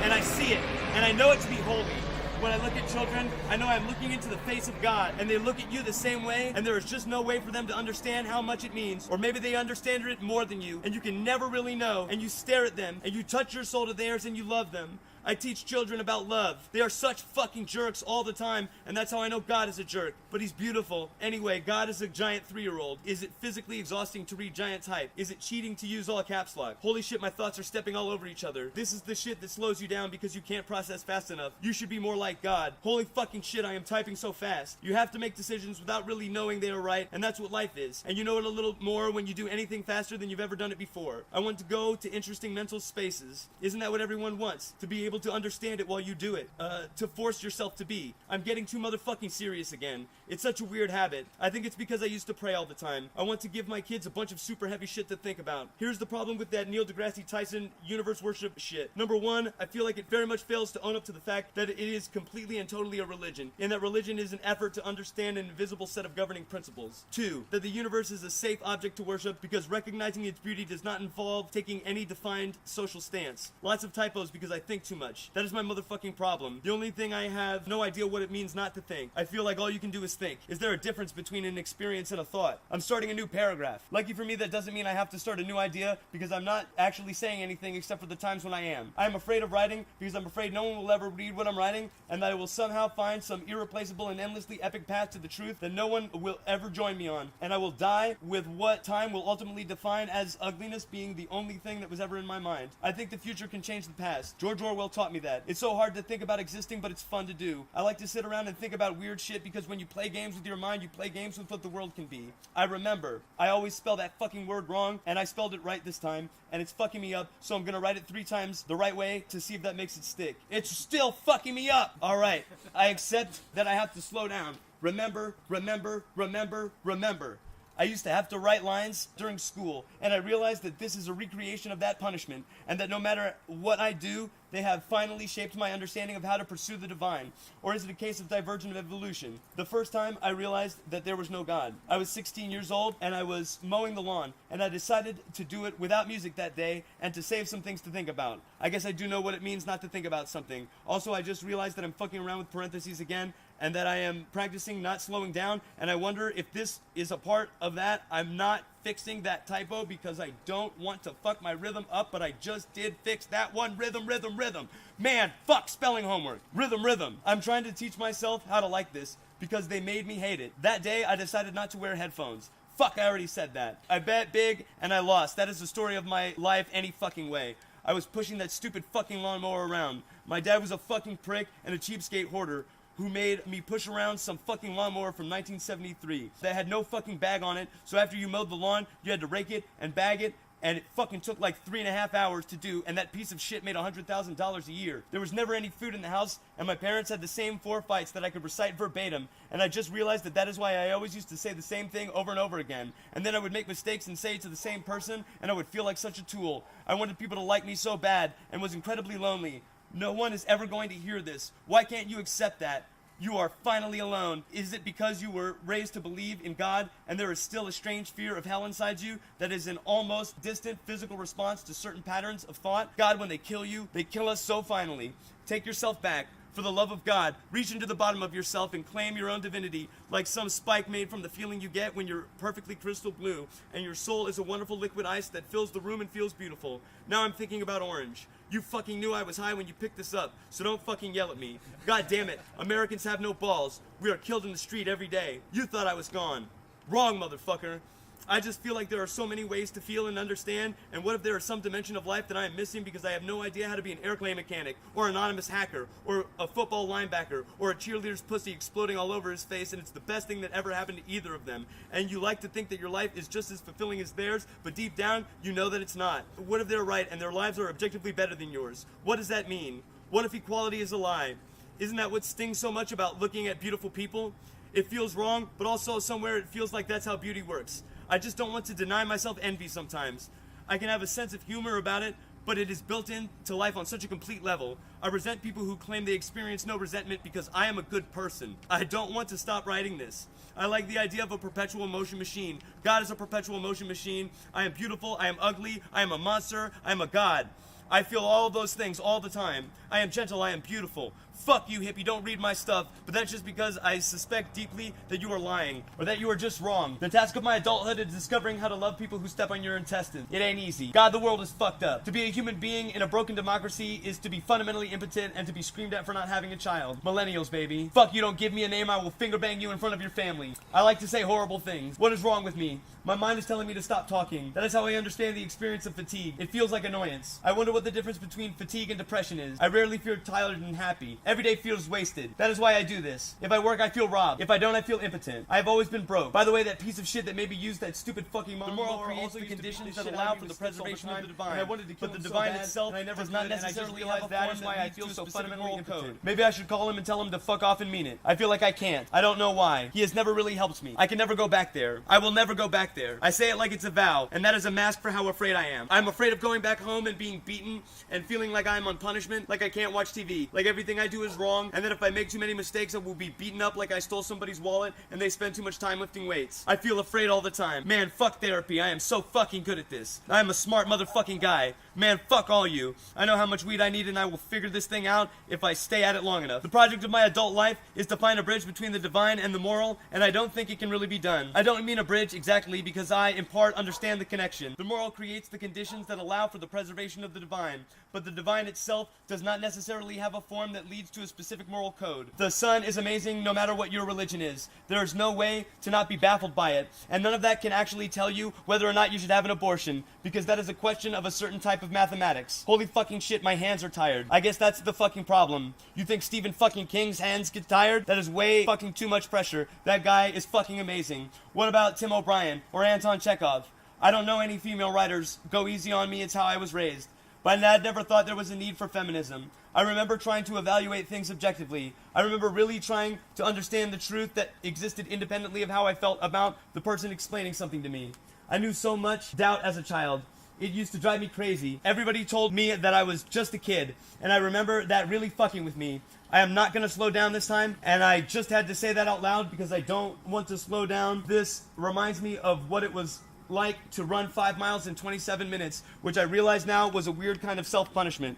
And I see it. And I know it to be holy. When I look at children, I know I'm looking into the face of God, and they look at you the same way, and there is just no way for them to understand how much it means. Or maybe they understand it more than you, and you can never really know, and you stare at them, and you touch your soul to theirs, and you love them. I teach children about love. They are such fucking jerks all the time, and that's how I know God is a jerk. But he's beautiful. Anyway, God is a giant 3-year-old. Is it physically exhausting to read giant type? Is it cheating to use all caps lock? Holy shit, my thoughts are stepping all over each other. This is the shit that slows you down because you can't process fast enough. You should be more like God. Holy fucking shit, I am typing so fast. You have to make decisions without really knowing they are right, and that's what life is. And you know it a little more when you do anything faster than you've ever done it before. I want to go to interesting mental spaces. Isn't that what everyone wants? To be able to understand it while you do it. To force yourself to be. I'm getting too motherfucking serious again. It's such a weird habit. I think it's because I used to pray all the time. I want to give my kids a bunch of super heavy shit to think about. Here's the problem with that Neil deGrasse Tyson universe worship shit. Number one, I feel like it very much fails to own up to the fact that it is completely and totally a religion, and that religion is an effort to understand an invisible set of governing principles. Two, that the universe is a safe object to worship because recognizing its beauty does not involve taking any defined social stance. Lots of typos because I think too much. That is my motherfucking problem. The only thing I have no idea what it means not to think. I feel like all you can do is think. Is there a difference between an experience and a thought? I'm starting a new paragraph. Lucky for me, that doesn't mean I have to start a new idea because I'm not actually saying anything except for the times when I am. I am afraid of writing because I'm afraid no one will ever read what I'm writing and that I will somehow find some irreplaceable and endlessly epic path to the truth that no one will ever join me on. And I will die with what time will ultimately define as ugliness being the only thing that was ever in my mind. I think the future can change the past. George Orwell taught me that. It's so hard to think about existing, but it's fun to do. I like to sit around and think about weird shit because when you play games with your mind, you play games with what the world can be. I remember. I always spell that fucking word wrong, and I spelled it right this time, and it's fucking me up, so I'm gonna write it 3 times the right way to see if that makes it stick. It's still fucking me up! Alright, I accept that I have to slow down. Remember, remember, remember, remember. I used to have to write lines during school, and I realized that this is a recreation of that punishment, and that no matter what I do, they have finally shaped my understanding of how to pursue the divine. Or is it a case of divergent evolution? The first time I realized that there was no God. I was 16 years old, and I was mowing the lawn, and I decided to do it without music that day, and to save some things to think about. I guess I do know what it means not to think about something. Also, I just realized that I'm fucking around with parentheses again, and that I am practicing not slowing down, and I wonder if this is a part of that. I'm not fixing that typo because I don't want to fuck my rhythm up, but I just did fix that one. Rhythm, rhythm, rhythm. Man, fuck spelling homework. Rhythm, rhythm. I'm trying to teach myself how to like this because they made me hate it. That day, I decided not to wear headphones. Fuck, I already said that. I bet big, and I lost. That is the story of my life any fucking way. I was pushing that stupid fucking lawnmower around. My dad was a fucking prick and a cheapskate hoarder who made me push around some fucking lawnmower from 1973 that had no fucking bag on it, so after you mowed the lawn, you had to rake it and bag it, and it fucking took like 3.5 hours to do, and that piece of shit made $100,000 a year. There was never any food in the house, and my parents had the same 4 fights that I could recite verbatim, and I just realized that that is why I always used to say the same thing over and over again, and then I would make mistakes and say it to the same person, and I would feel like such a tool. I wanted people to like me so bad, and was incredibly lonely. No one is ever going to hear this. Why can't you accept that? You are finally alone. Is it because you were raised to believe in God and there is still a strange fear of hell inside you that is an almost distant physical response to certain patterns of thought? God, when they kill you, they kill us so finally. Take yourself back. For the love of God, reach into the bottom of yourself and claim your own divinity, like some spike made from the feeling you get when you're perfectly crystal blue, and your soul is a wonderful liquid ice that fills the room and feels beautiful. Now I'm thinking about orange. You fucking knew I was high when you picked this up, so don't fucking yell at me. God damn it, Americans have no balls. We are killed in the street every day. You thought I was gone. Wrong, motherfucker. I just feel like there are so many ways to feel and understand, and what if there is some dimension of life that I am missing because I have no idea how to be an airplane mechanic, or an anonymous hacker, or a football linebacker, or a cheerleader's pussy exploding all over his face, and it's the best thing that ever happened to either of them, and you like to think that your life is just as fulfilling as theirs, but deep down, you know that it's not. What if they're right and their lives are objectively better than yours? What does that mean? What if equality is a lie? Isn't that what stings so much about looking at beautiful people? It feels wrong, but also somewhere it feels like that's how beauty works. I just don't want to deny myself envy sometimes. I can have a sense of humor about it, but it is built into life on such a complete level. I resent people who claim they experience no resentment because I am a good person. I don't want to stop writing this. I like the idea of a perpetual motion machine. God is a perpetual motion machine. I am beautiful, I am ugly, I am a monster, I am a god. I feel all of those things all the time. I am gentle, I am beautiful. Fuck you, hippie, don't read my stuff, but that's just because I suspect deeply that you are lying, or that you are just wrong. The task of my adulthood is discovering how to love people who step on your intestines. It ain't easy. God, the world is fucked up. To be a human being in a broken democracy is to be fundamentally impotent and to be screamed at for not having a child. Millennials, baby. Fuck, you don't give me a name, I will finger bang you in front of your family. I like to say horrible things. What is wrong with me? My mind is telling me to stop talking. That is how I understand the experience of fatigue. It feels like annoyance. I wonder what the difference between fatigue and depression is. I rarely feel tired and happy. Every day feels wasted. That is why I do this. If I work, I feel robbed. If I don't, I feel impotent. I have always been broke. By the way, that piece of shit that maybe used that stupid fucking the moral creates the conditions that allow for the preservation of the divine. And I wanted to kill but the divine itself does not necessarily have that is why I feel so fundamentally impotent. Maybe I should call him and tell him to fuck off and mean it. I feel like I can't. I don't know why. He has never really helped me. I can never go back there. I will never go back there. I say it like it's a vow, and that is a mask for how afraid I am. I'm afraid of going back home and being beaten and feeling like I'm on punishment, like I can't watch TV, like everything I do is wrong, and that if I make too many mistakes I will be beaten up like I stole somebody's wallet and they spend too much time lifting weights. I feel afraid all the time. Man, fuck therapy. I am so fucking good at this. I am a smart motherfucking guy. Man, fuck all you. I know how much weed I need and I will figure this thing out if I stay at it long enough. The project of my adult life is to find a bridge between the divine and the moral, and I don't think it can really be done. I don't mean a bridge exactly because I, in part, understand the connection. The moral creates the conditions that allow for the preservation of the divine, but the divine itself does not necessarily have a form that leads to a specific moral code. The sun is amazing no matter what your religion is. There is no way to not be baffled by it, and none of that can actually tell you whether or not you should have an abortion, because that is a question of a certain type of mathematics. Holy fucking shit, my hands are tired. I guess that's the fucking problem. You think Stephen fucking King's hands get tired? That is way fucking too much pressure. That guy is fucking amazing. What about Tim O'Brien or Anton Chekhov? I don't know any female writers. Go easy on me, it's how I was raised. But I never thought there was a need for feminism. I remember trying to evaluate things objectively. I remember really trying to understand the truth that existed independently of how I felt about the person explaining something to me. I knew so much doubt as a child. It used to drive me crazy. Everybody told me that I was just a kid, and I remember that really fucking with me. I am not going to slow down this time, and I just had to say that out loud because I don't want to slow down. This reminds me of what it was like to run 5 miles in 27 minutes, which I realize now was a weird kind of self-punishment.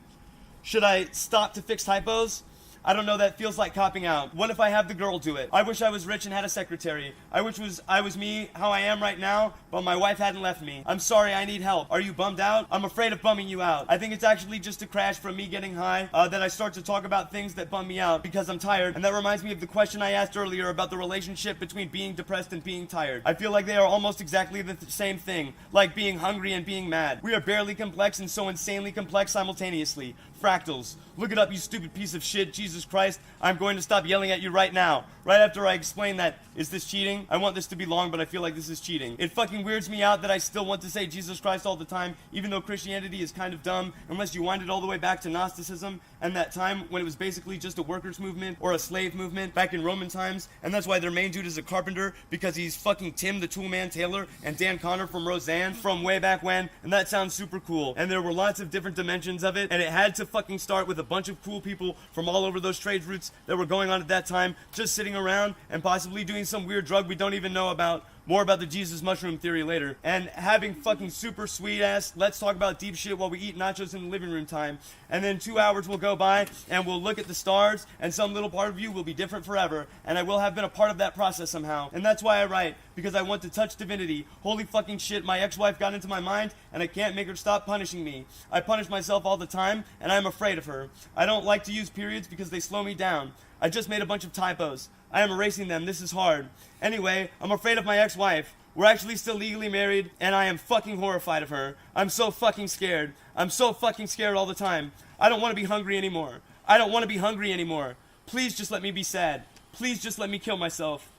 Should I stop to fix typos? I don't know, that feels like copping out. What if I have the girl do it? I wish I was rich and had a secretary. I wish I was me, how I am right now, but my wife hadn't left me. I'm sorry, I need help. Are you bummed out? I'm afraid of bumming you out. I think it's actually just a crash from me getting high, that I start to talk about things that bum me out because I'm tired, and that reminds me of the question I asked earlier about the relationship between being depressed and being tired. I feel like they are almost exactly the same thing, like being hungry and being mad. We are barely complex and so insanely complex simultaneously. Fractals. Look it up, you stupid piece of shit. Jesus Christ, I'm going to stop yelling at you right now. Right after I explain that. Is this cheating? I want this to be long, but I feel like this is cheating. It fucking weirds me out that I still want to say Jesus Christ all the time, even though Christianity is kind of dumb, unless you wind it all the way back to Gnosticism, and that time when it was basically just a workers' movement, or a slave movement, back in Roman times, and that's why their main dude is a carpenter, because he's fucking Tim the Toolman Taylor, and Dan Connor from Roseanne, from way back when, and that sounds super cool. And there were lots of different dimensions of it, and it had to fucking start with a bunch of cool people from all over those trade routes that were going on at that time, just sitting around, and possibly doing some weird drug we don't even know about. More about the Jesus mushroom theory later. And having fucking super sweet ass, let's talk about deep shit while we eat nachos in the living room time. And then 2 hours will go by and we'll look at the stars and some little part of you will be different forever. And I will have been a part of that process somehow. And that's why I write, because I want to touch divinity. Holy fucking shit, my ex-wife got into my mind and I can't make her stop punishing me. I punish myself all the time and I'm afraid of her. I don't like to use periods because they slow me down. I just made a bunch of typos. I am erasing them. This is hard. Anyway, I'm afraid of my ex-wife. We're actually still legally married, and I am fucking horrified of her. I'm so fucking scared. I'm so fucking scared all the time. I don't want to be hungry anymore. I don't want to be hungry anymore. Please just let me be sad. Please just let me kill myself.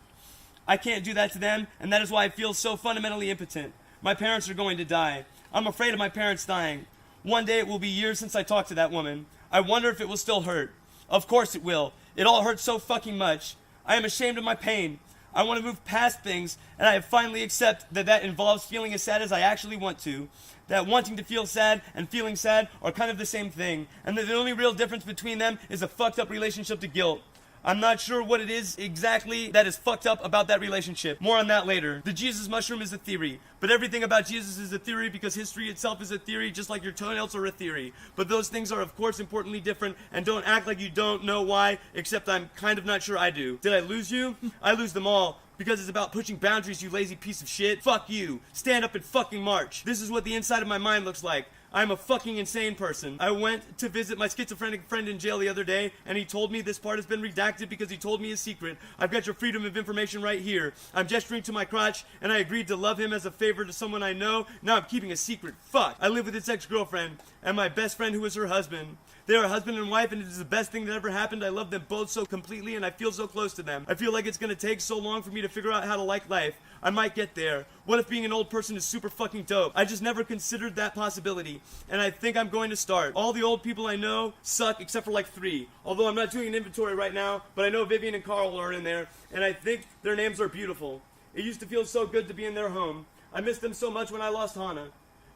I can't do that to them, and that is why I feel so fundamentally impotent. My parents are going to die. I'm afraid of my parents dying. One day it will be years since I talked to that woman. I wonder if it will still hurt. Of course it will. It all hurts so fucking much. I am ashamed of my pain. I want to move past things, and I have finally accepted that that involves feeling as sad as I actually want to. That wanting to feel sad and feeling sad are kind of the same thing, and that the only real difference between them is a fucked up relationship to guilt. I'm not sure what it is exactly that is fucked up about that relationship. More on that later. The Jesus mushroom is a theory, but everything about Jesus is a theory because history itself is a theory, just like your toenails are a theory. But those things are of course importantly different, and don't act like you don't know why, except I'm kind of not sure I do. Did I lose you? I lose them all. Because it's about pushing boundaries, you lazy piece of shit. Fuck you. Stand up and fucking march. This is what the inside of my mind looks like. I'm a fucking insane person. I went to visit my schizophrenic friend in jail the other day, and he told me this part has been redacted because he told me his secret. I've got your freedom of information right here. I'm gesturing to my crotch, and I agreed to love him as a favor to someone I know. Now I'm keeping a secret. Fuck. I live with his ex-girlfriend, and my best friend who is her husband. They are husband and wife, and it is the best thing that ever happened. I love them both so completely, and I feel so close to them. I feel like it's gonna take so long for me to figure out how to like life. I might get there. What if being an old person is super fucking dope? I just never considered that possibility, and I think I'm going to start. All the old people I know suck except for like 3. Although I'm not doing an inventory right now, but I know Vivian and Carl are in there, and I think their names are beautiful. It used to feel so good to be in their home. I missed them so much when I lost Hana.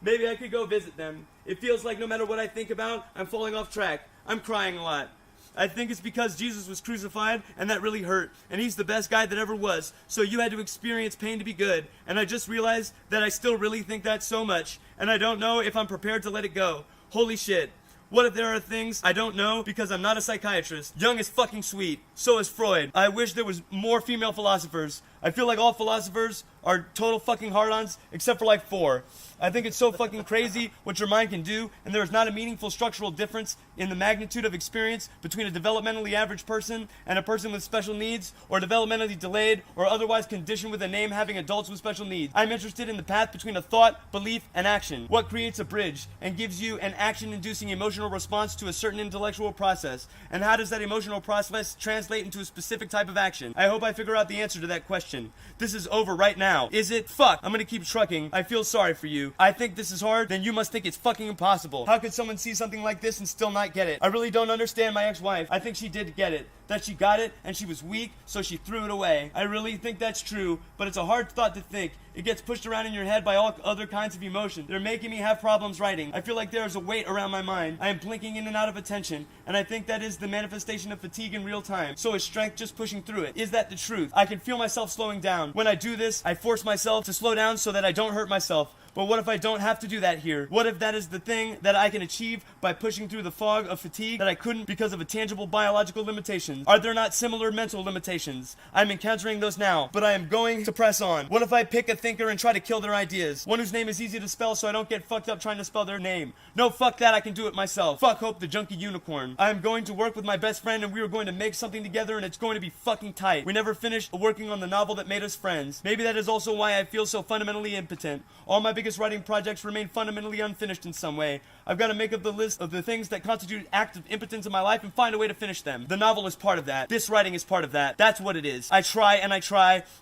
Maybe I could go visit them. It feels like no matter what I think about, I'm falling off track. I'm crying a lot. I think it's because Jesus was crucified, and that really hurt, and he's the best guy that ever was, so you had to experience pain to be good, and I just realized that I still really think that so much, and I don't know if I'm prepared to let it go. Holy shit. What if there are things I don't know because I'm not a psychiatrist? Jung is fucking sweet. So is Freud. I wish there was more female philosophers. I feel like all philosophers are total fucking hard-ons except for like 4. I think it's so fucking crazy what your mind can do, and there is not a meaningful structural difference in the magnitude of experience between a developmentally average person and a person with special needs, or developmentally delayed, or otherwise conditioned with a name having adults with special needs. I'm interested in the path between a thought, belief, and action. What creates a bridge and gives you an action-inducing emotional response to a certain intellectual process, and how does that emotional process translate into a specific type of action? I hope I figure out the answer to that question. This is over right now. Is it? Fuck. I'm gonna keep trucking. I feel sorry for you. I think this is hard, then you must think it's fucking impossible. How could someone see something like this and still not get it? I really don't understand my ex-wife. I think she did get it. That she got it, and she was weak, so she threw it away. I really think that's true, but it's a hard thought to think. It gets pushed around in your head by all other kinds of emotions. They're making me have problems writing. I feel like there is a weight around my mind. I am blinking in and out of attention, and I think that is the manifestation of fatigue in real time. So is strength just pushing through it? Is that the truth? I can feel myself slowing down. When I do this, I force myself to slow down so that I don't hurt myself. But what if I don't have to do that here? What if that is the thing that I can achieve by pushing through the fog of fatigue that I couldn't because of a tangible biological limitations? Are there not similar mental limitations? I'm encountering those now, but I am going to press on. What if I pick a thinker and try to kill their ideas? One whose name is easy to spell so I don't get fucked up trying to spell their name. No, fuck that, I can do it myself. Fuck Hope the junkie unicorn. I am going to work with my best friend and we are going to make something together and it's going to be fucking tight. We never finished working on the novel that made us friends. Maybe that is also why I feel so fundamentally impotent. All my biggest writing projects remain fundamentally unfinished in some way. I've got to make up the list of the things that constitute active impotence in my life and find a way to finish them. The novel is part of that. This writing is part of that. That's what it is. I try,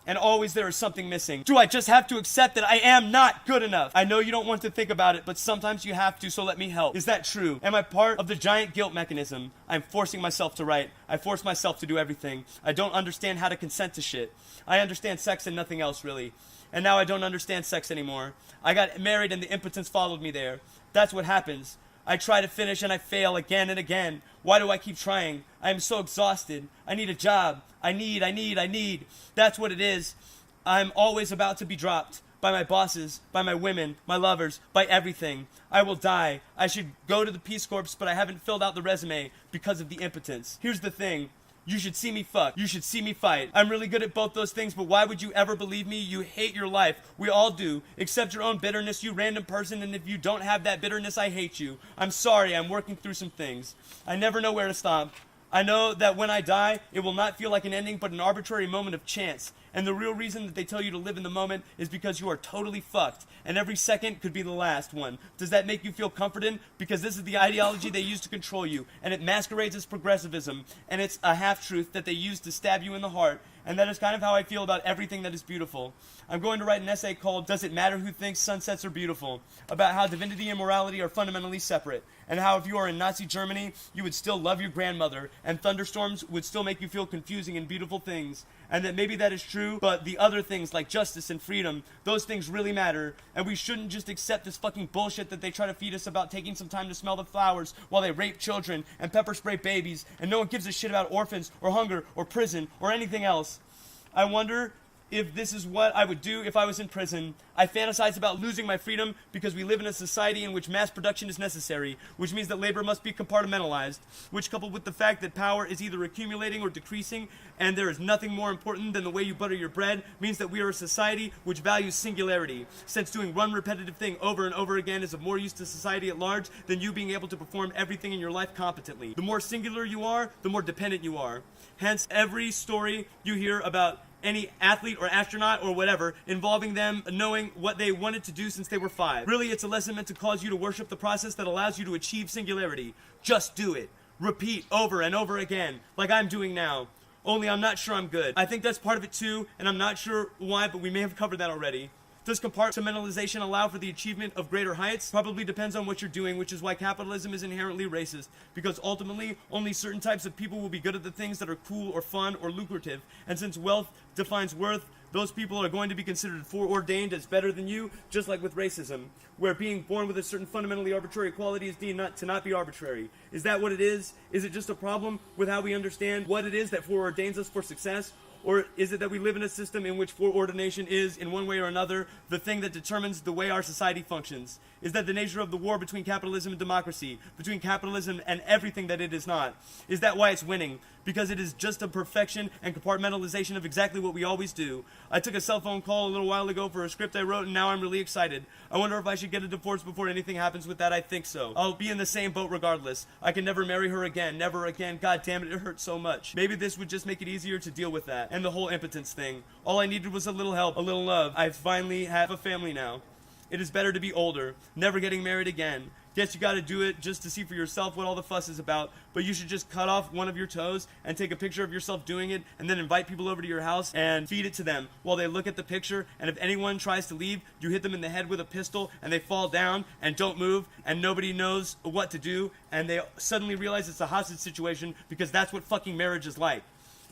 and always there is something missing. Do I just have to accept that I am not good enough? I know you don't want to think about it, but sometimes you have to, so let me help. Is that true? Am I part of the giant guilt mechanism? I'm forcing myself to write. I force myself to do everything. I don't understand how to consent to shit. I understand sex and nothing else, really. And now I don't understand sex anymore. I got married and the impotence followed me there. That's what happens. I try to finish and I fail again and again. Why do I keep trying? I am so exhausted. I need a job. I need. That's what it is. I'm always about to be dropped. By my bosses, by my women, my lovers, by everything. I will die. I should go to the Peace Corps, but I haven't filled out the resume because of the impotence. Here's the thing. You should see me fuck. You should see me fight. I'm really good at both those things, but why would you ever believe me? You hate your life. We all do. Accept your own bitterness, you random person, and if you don't have that bitterness, I hate you. I'm sorry, I'm working through some things. I never know where to stop. I know that when I die, it will not feel like an ending, but an arbitrary moment of chance. And the real reason that they tell you to live in the moment is because you are totally fucked, and every second could be the last one. Does that make you feel comforted? Because this is the ideology they use to control you, and it masquerades as progressivism, and it's a half-truth that they use to stab you in the heart, and that is kind of how I feel about everything that is beautiful. I'm going to write an essay called Does It Matter Who Thinks Sunsets Are Beautiful? About how divinity and morality are fundamentally separate, and how if you are in Nazi Germany, you would still love your grandmother, and thunderstorms would still make you feel confusing and beautiful things, and that maybe that is true, but the other things like justice and freedom, those things really matter, and we shouldn't just accept this fucking bullshit that they try to feed us about taking some time to smell the flowers while they rape children and pepper spray babies, and no one gives a shit about orphans or hunger or prison or anything else. I wonder if this is what I would do if I was in prison. I fantasize about losing my freedom because we live in a society in which mass production is necessary, which means that labor must be compartmentalized, which coupled with the fact that power is either accumulating or decreasing, and there is nothing more important than the way you butter your bread, means that we are a society which values singularity, since doing one repetitive thing over and over again is of more use to society at large than you being able to perform everything in your life competently. The more singular you are, the more dependent you are. Hence, every story you hear about any athlete or astronaut or whatever involving them knowing what they wanted to do since they were 5. Really, it's a lesson meant to cause you to worship the process that allows you to achieve singularity. Just do it. Repeat over and over again, like I'm doing now. Only I'm not sure I'm good. I think that's part of it too, and I'm not sure why, but we may have covered that already. Does compartmentalization allow for the achievement of greater heights? Probably depends on what you're doing, which is why capitalism is inherently racist, because ultimately, only certain types of people will be good at the things that are cool or fun or lucrative, and since wealth defines worth, those people are going to be considered foreordained as better than you, just like with racism, where being born with a certain fundamentally arbitrary quality is deemed to not be arbitrary. Is that what it is? Is it just a problem with how we understand what it is that foreordains us for success? Or is it that we live in a system in which foreordination is, in one way or another, the thing that determines the way our society functions? Is that the nature of the war between capitalism and democracy, between capitalism and everything that it is not? Is that why it's winning? Because it is just a perfection and compartmentalization of exactly what we always do. I took a cell phone call a little while ago for a script I wrote, and now I'm really excited. I wonder if I should get a divorce before anything happens with that. I think so. I'll be in the same boat regardless. I can never marry her again. Never again. God damn it, it hurts so much. Maybe this would just make it easier to deal with that. And the whole impotence thing. All I needed was a little help, a little love. I finally have a family now. It is better to be older, never getting married again. Yes, you gotta do it just to see for yourself what all the fuss is about, but you should just cut off one of your toes and take a picture of yourself doing it and then invite people over to your house and feed it to them while they look at the picture, and if anyone tries to leave, you hit them in the head with a pistol and they fall down and don't move and nobody knows what to do and they suddenly realize it's a hostage situation because that's what fucking marriage is like.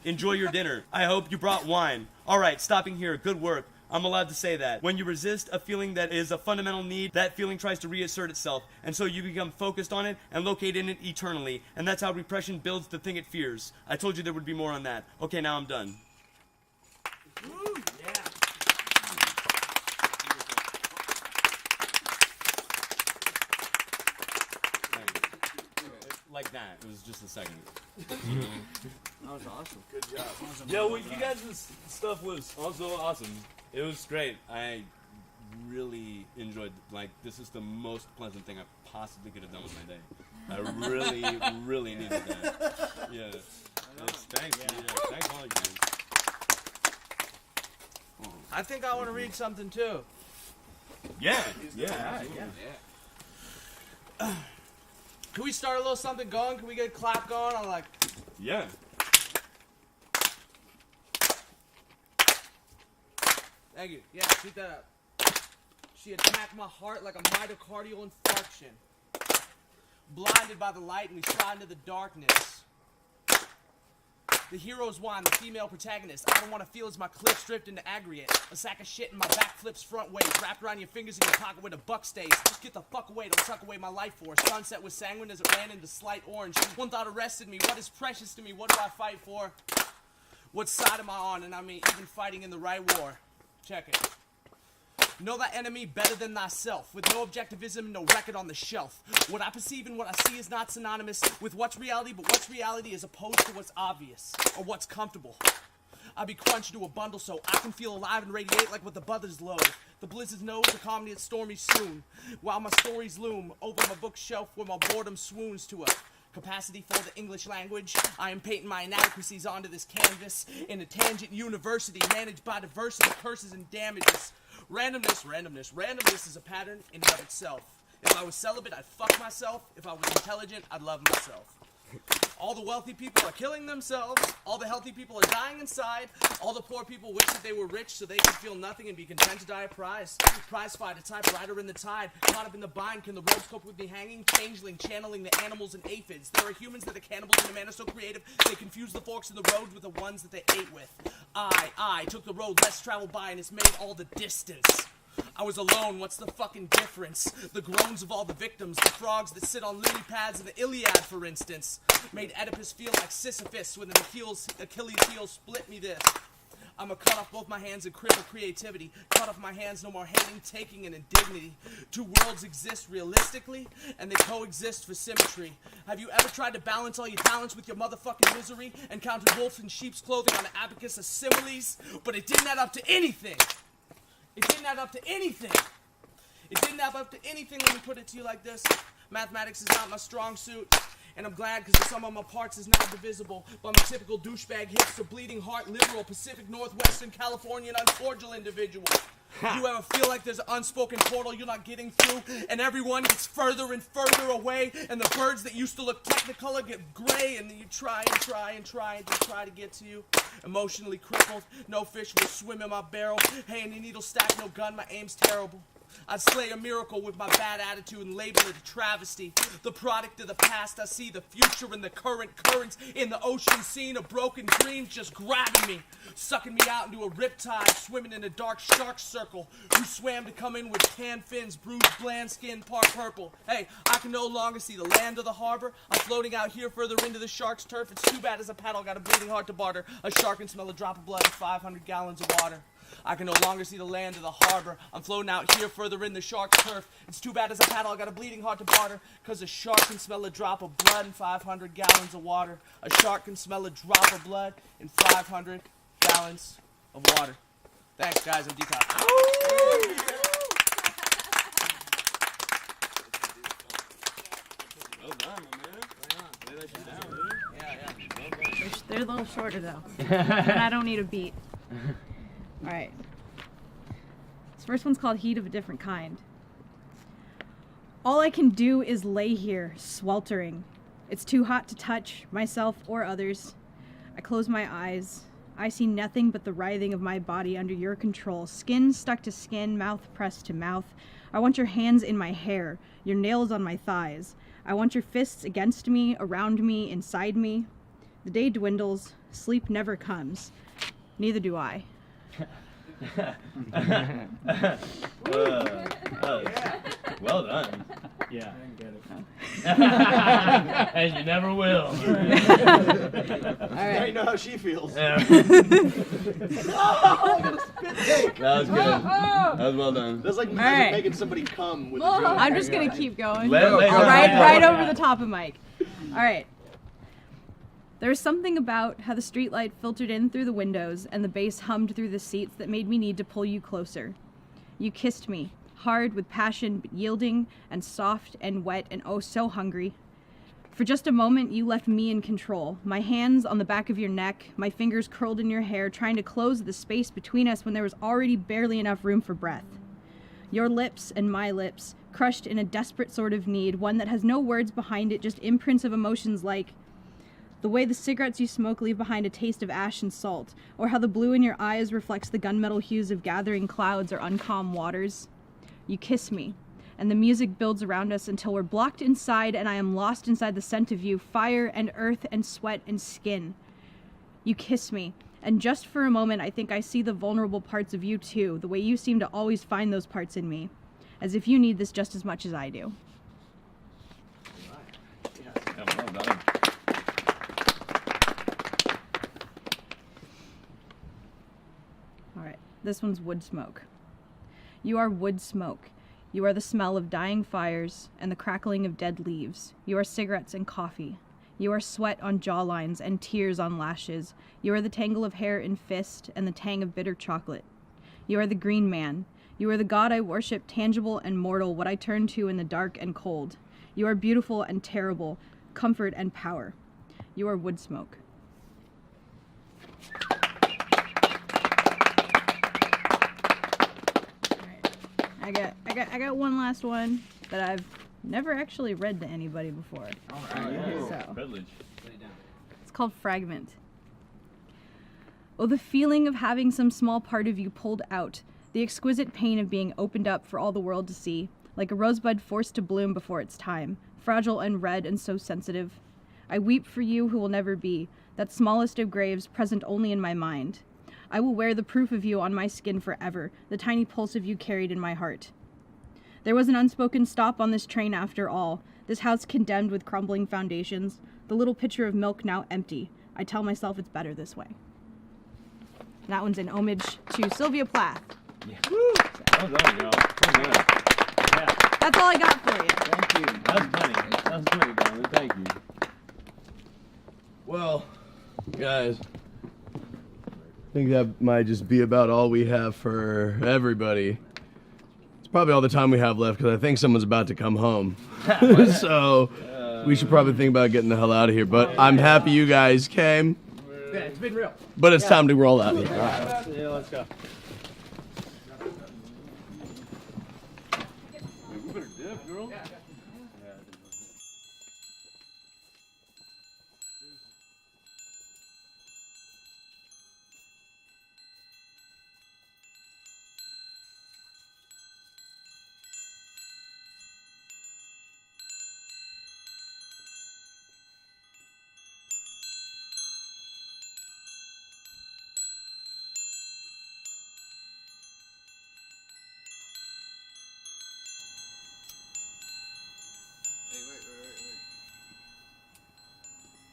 Enjoy your dinner. I hope you brought wine. Alright, stopping here. Good work. I'm allowed to say that. When you resist a feeling that is a fundamental need, that feeling tries to reassert itself, and so you become focused on it and locate in it eternally, and that's how repression builds the thing it fears. I told you there would be more on that. Okay, now I'm done. Woo, yeah. Like that. It was just a second. That was awesome. Good job. Yeah, well, you guys' stuff was also awesome. It was great. I really enjoyed, this is the most pleasant thing I possibly could have done with my day. I really, really needed that. Yeah. Thanks. Yeah. Thanks all you guys. I think I want to read something too. Yeah. Can we start a little something going? Can we get a clap going? I'm Yeah. Thank you. Yeah, keep that up. She attacked my heart like a myocardial infarction. Blinded by the light, and we slide into the darkness. The hero's wine, the female protagonist. I don't want to feel as my clips drift into aggregate. A sack of shit in my back flips front ways. Wrapped around your fingers in your pocket where the buck stays. Just get the fuck away, don't suck away my life force. Sunset was sanguine as it ran into slight orange. One thought arrested me. What is precious to me? What do I fight for? What side am I on? And I mean, even fighting in the right war. Check it. Know thy enemy better than thyself, with no objectivism, no record on the shelf. What I perceive and what I see is not synonymous with what's reality, but what's reality is opposed to what's obvious, or what's comfortable. I be crunched to a bundle so I can feel alive and radiate like what the brothers load. The blizzards know to calm me, it's stormy soon, while my stories loom over my bookshelf where my boredom swoons to a capacity for the English language. I am painting my inadequacies onto this canvas in a tangent university managed by diversity, curses, and damages. Randomness is a pattern in and of itself. If I was celibate, I'd fuck myself. If I was intelligent, I'd love myself. All the wealthy people are killing themselves. All the healthy people are dying inside. All the poor people wish that they were rich so they could feel nothing and be content to die a prize. Prize fight, a typewriter in the tide. Caught up in the bind, can the ropes cope with me hanging? Changeling, channeling the animals and aphids. There are humans that are cannibals and a man is so creative they confuse the forks in the road with the ones that they ate with. I took the road less traveled by and it's made all the distance. I was alone, what's the fucking difference? The groans of all the victims, the frogs that sit on lily pads in the Iliad, for instance, made Oedipus feel like Sisyphus when the Achilles heel split me this. I'ma cut off both my hands and cripple creativity. Cut off my hands, no more hating, taking, and indignity. Two worlds exist realistically, and they coexist for symmetry. Have you ever tried to balance all your talents with your motherfucking misery and counted wolves in sheep's clothing on an abacus of similes? But it didn't add up to anything. It didn't add up to anything. It didn't add up to anything. Let me put it to you like this. Mathematics is not my strong suit. And I'm glad because the sum of my parts is not divisible by my typical douchebag hipster, bleeding heart, liberal, Pacific Northwestern, Californian, uncordial individual. You ever feel like there's an unspoken portal you're not getting through, and everyone gets further and further away, and the birds that used to look technicolor get gray, and then you try to get to you. Emotionally crippled, no fish will swim in my barrel. Hand and needle stack, no gun, my aim's terrible. I'd slay a miracle with my bad attitude and label it a travesty. The product of the past, I see the future in the current currents in the ocean scene of broken dreams just grabbing me, sucking me out into a riptide, swimming in a dark shark circle. Who swam to come in with tan fins, bruised bland skin, part purple. Hey, I can no longer see the land or the harbor. I'm floating out here further into the shark's turf. It's too bad as a paddle got a bleeding heart to barter. A shark can smell a drop of blood and 500 gallons of water. I can no longer see the land or the harbor. I'm floating out here further in the shark's turf. It's too bad as a paddle I got a bleeding heart to barter. Cause a shark can smell a drop of blood and 500 gallons of water. A shark can smell a drop of blood and 500 gallons of water. Thanks guys, I'm Dtox. Well done, my man. Lay that shit down, dude. Yeah. They're a little shorter though. And I don't need a beat. Alright. This first one's called Heat of a Different Kind. All I can do is lay here, sweltering. It's too hot to touch myself or others. I close my eyes. I see nothing but the writhing of my body under your control. Skin stuck to skin, mouth pressed to mouth. I want your hands in my hair, your nails on my thighs. I want your fists against me, around me, inside me. The day dwindles. Sleep never comes. Neither do I. Well done. Yeah. I didn't get it. And you never will. All Now right. you know how she feels. Yeah. That was good. That was well done. That's like right. making somebody come with a joke. I'm just gonna keep going. Right Right over the top of Mike. All right. There was something about how the streetlight filtered in through the windows and the bass hummed through the seats that made me need to pull you closer. You kissed me, hard with passion, but yielding and soft and wet and oh so hungry. For just a moment, you left me in control, my hands on the back of your neck, my fingers curled in your hair, trying to close the space between us when there was already barely enough room for breath. Your lips and my lips, crushed in a desperate sort of need, one that has no words behind it, just imprints of emotions like the way the cigarettes you smoke leave behind a taste of ash and salt, or how the blue in your eyes reflects the gunmetal hues of gathering clouds or uncalm waters. You kiss me, and the music builds around us until we're blocked inside and I am lost inside the scent of you, fire and earth and sweat and skin. You kiss me, and just for a moment I think I see the vulnerable parts of you too, the way you seem to always find those parts in me, as if you need this just as much as I do. Yeah, well done. All right. This one's wood smoke. You are wood smoke. You are the smell of dying fires and the crackling of dead leaves. You are cigarettes and coffee. You are sweat on jawlines and tears on lashes. You are the tangle of hair in fist and the tang of bitter chocolate. You are the green man. You are the god I worship, tangible and mortal, what I turn to in the dark and cold. You are beautiful and terrible, comfort and power. You are wood smoke. I got one last one that I've never actually read to anybody before. So, it's called Fragment. Oh, the feeling of having some small part of you pulled out, the exquisite pain of being opened up for all the world to see, like a rosebud forced to bloom before its time, fragile and red and so sensitive. I weep for you who will never be, that smallest of graves present only in my mind. I will wear the proof of you on my skin forever, the tiny pulse of you carried in my heart. There was an unspoken stop on this train after all, this house condemned with crumbling foundations, the little pitcher of milk now empty. I tell myself it's better this way. And that one's in homage to Sylvia Plath. Yeah. Woo! Well done, y'all. Well done. Yeah. That's all I got for you. Thank you. That was plenty. That was great, darling. Thank you. Well, guys, I think that might just be about all we have for everybody. It's probably all the time we have left because I think someone's about to come home. So we should probably think about getting the hell out of here. But I'm happy you guys came. Yeah, it's been real. But it's time to roll out here. All right. Yeah, let's go. We better dip, girl. Yeah.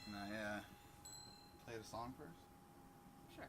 Can I play the song first? Sure.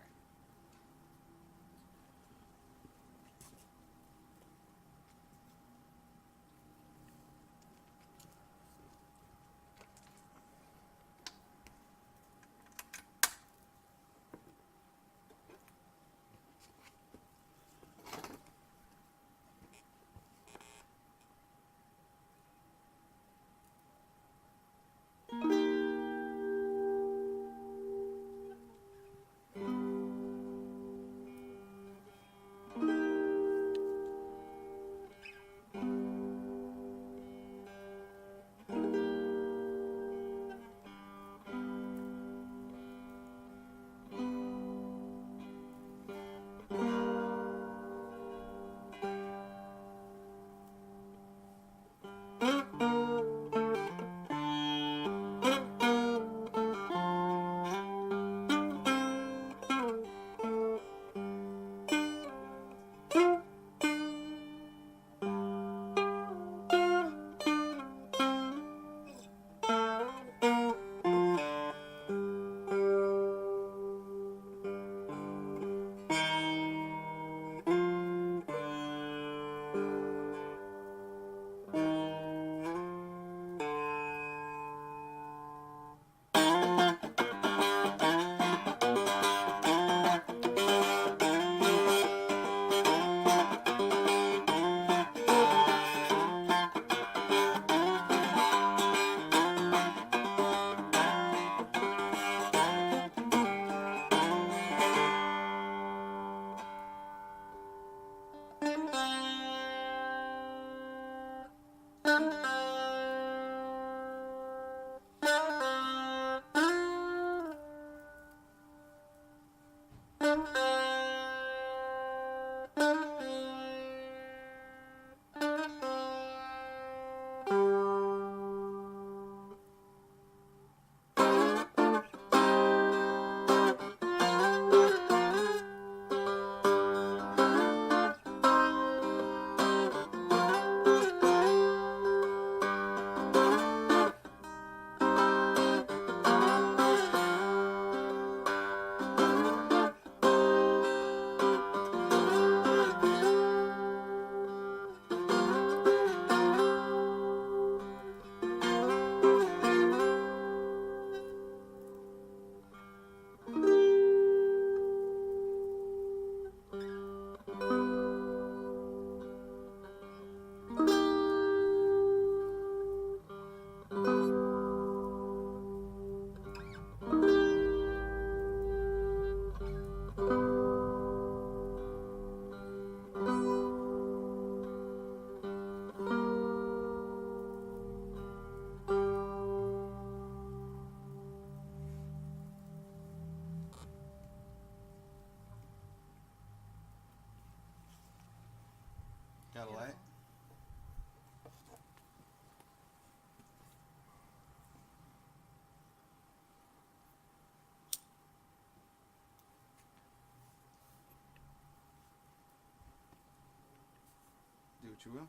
But you will?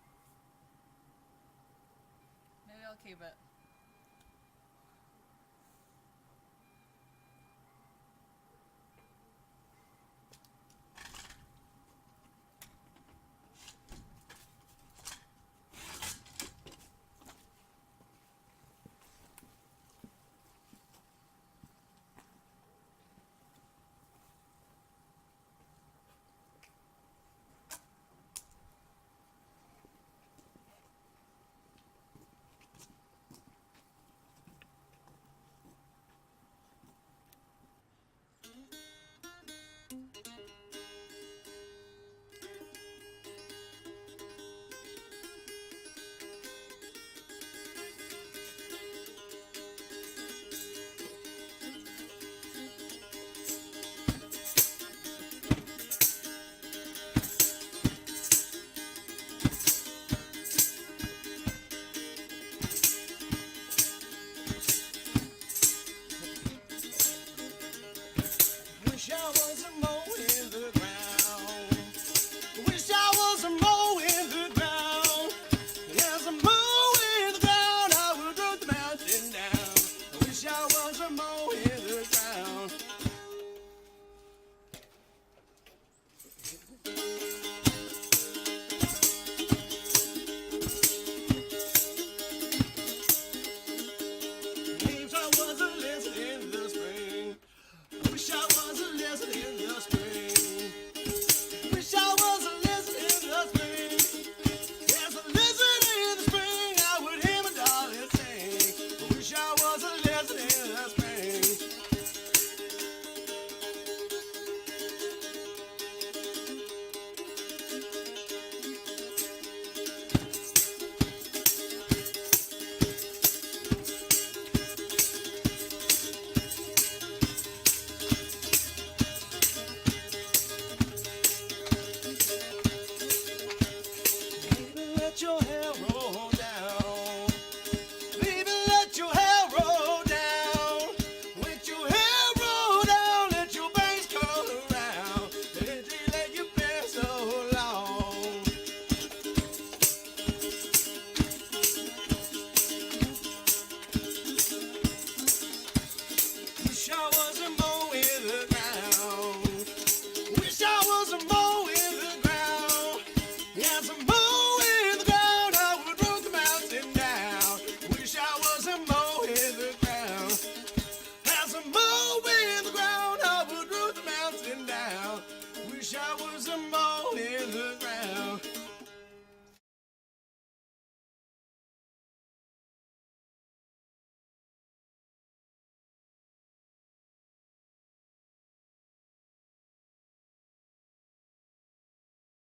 Maybe I'll keep it.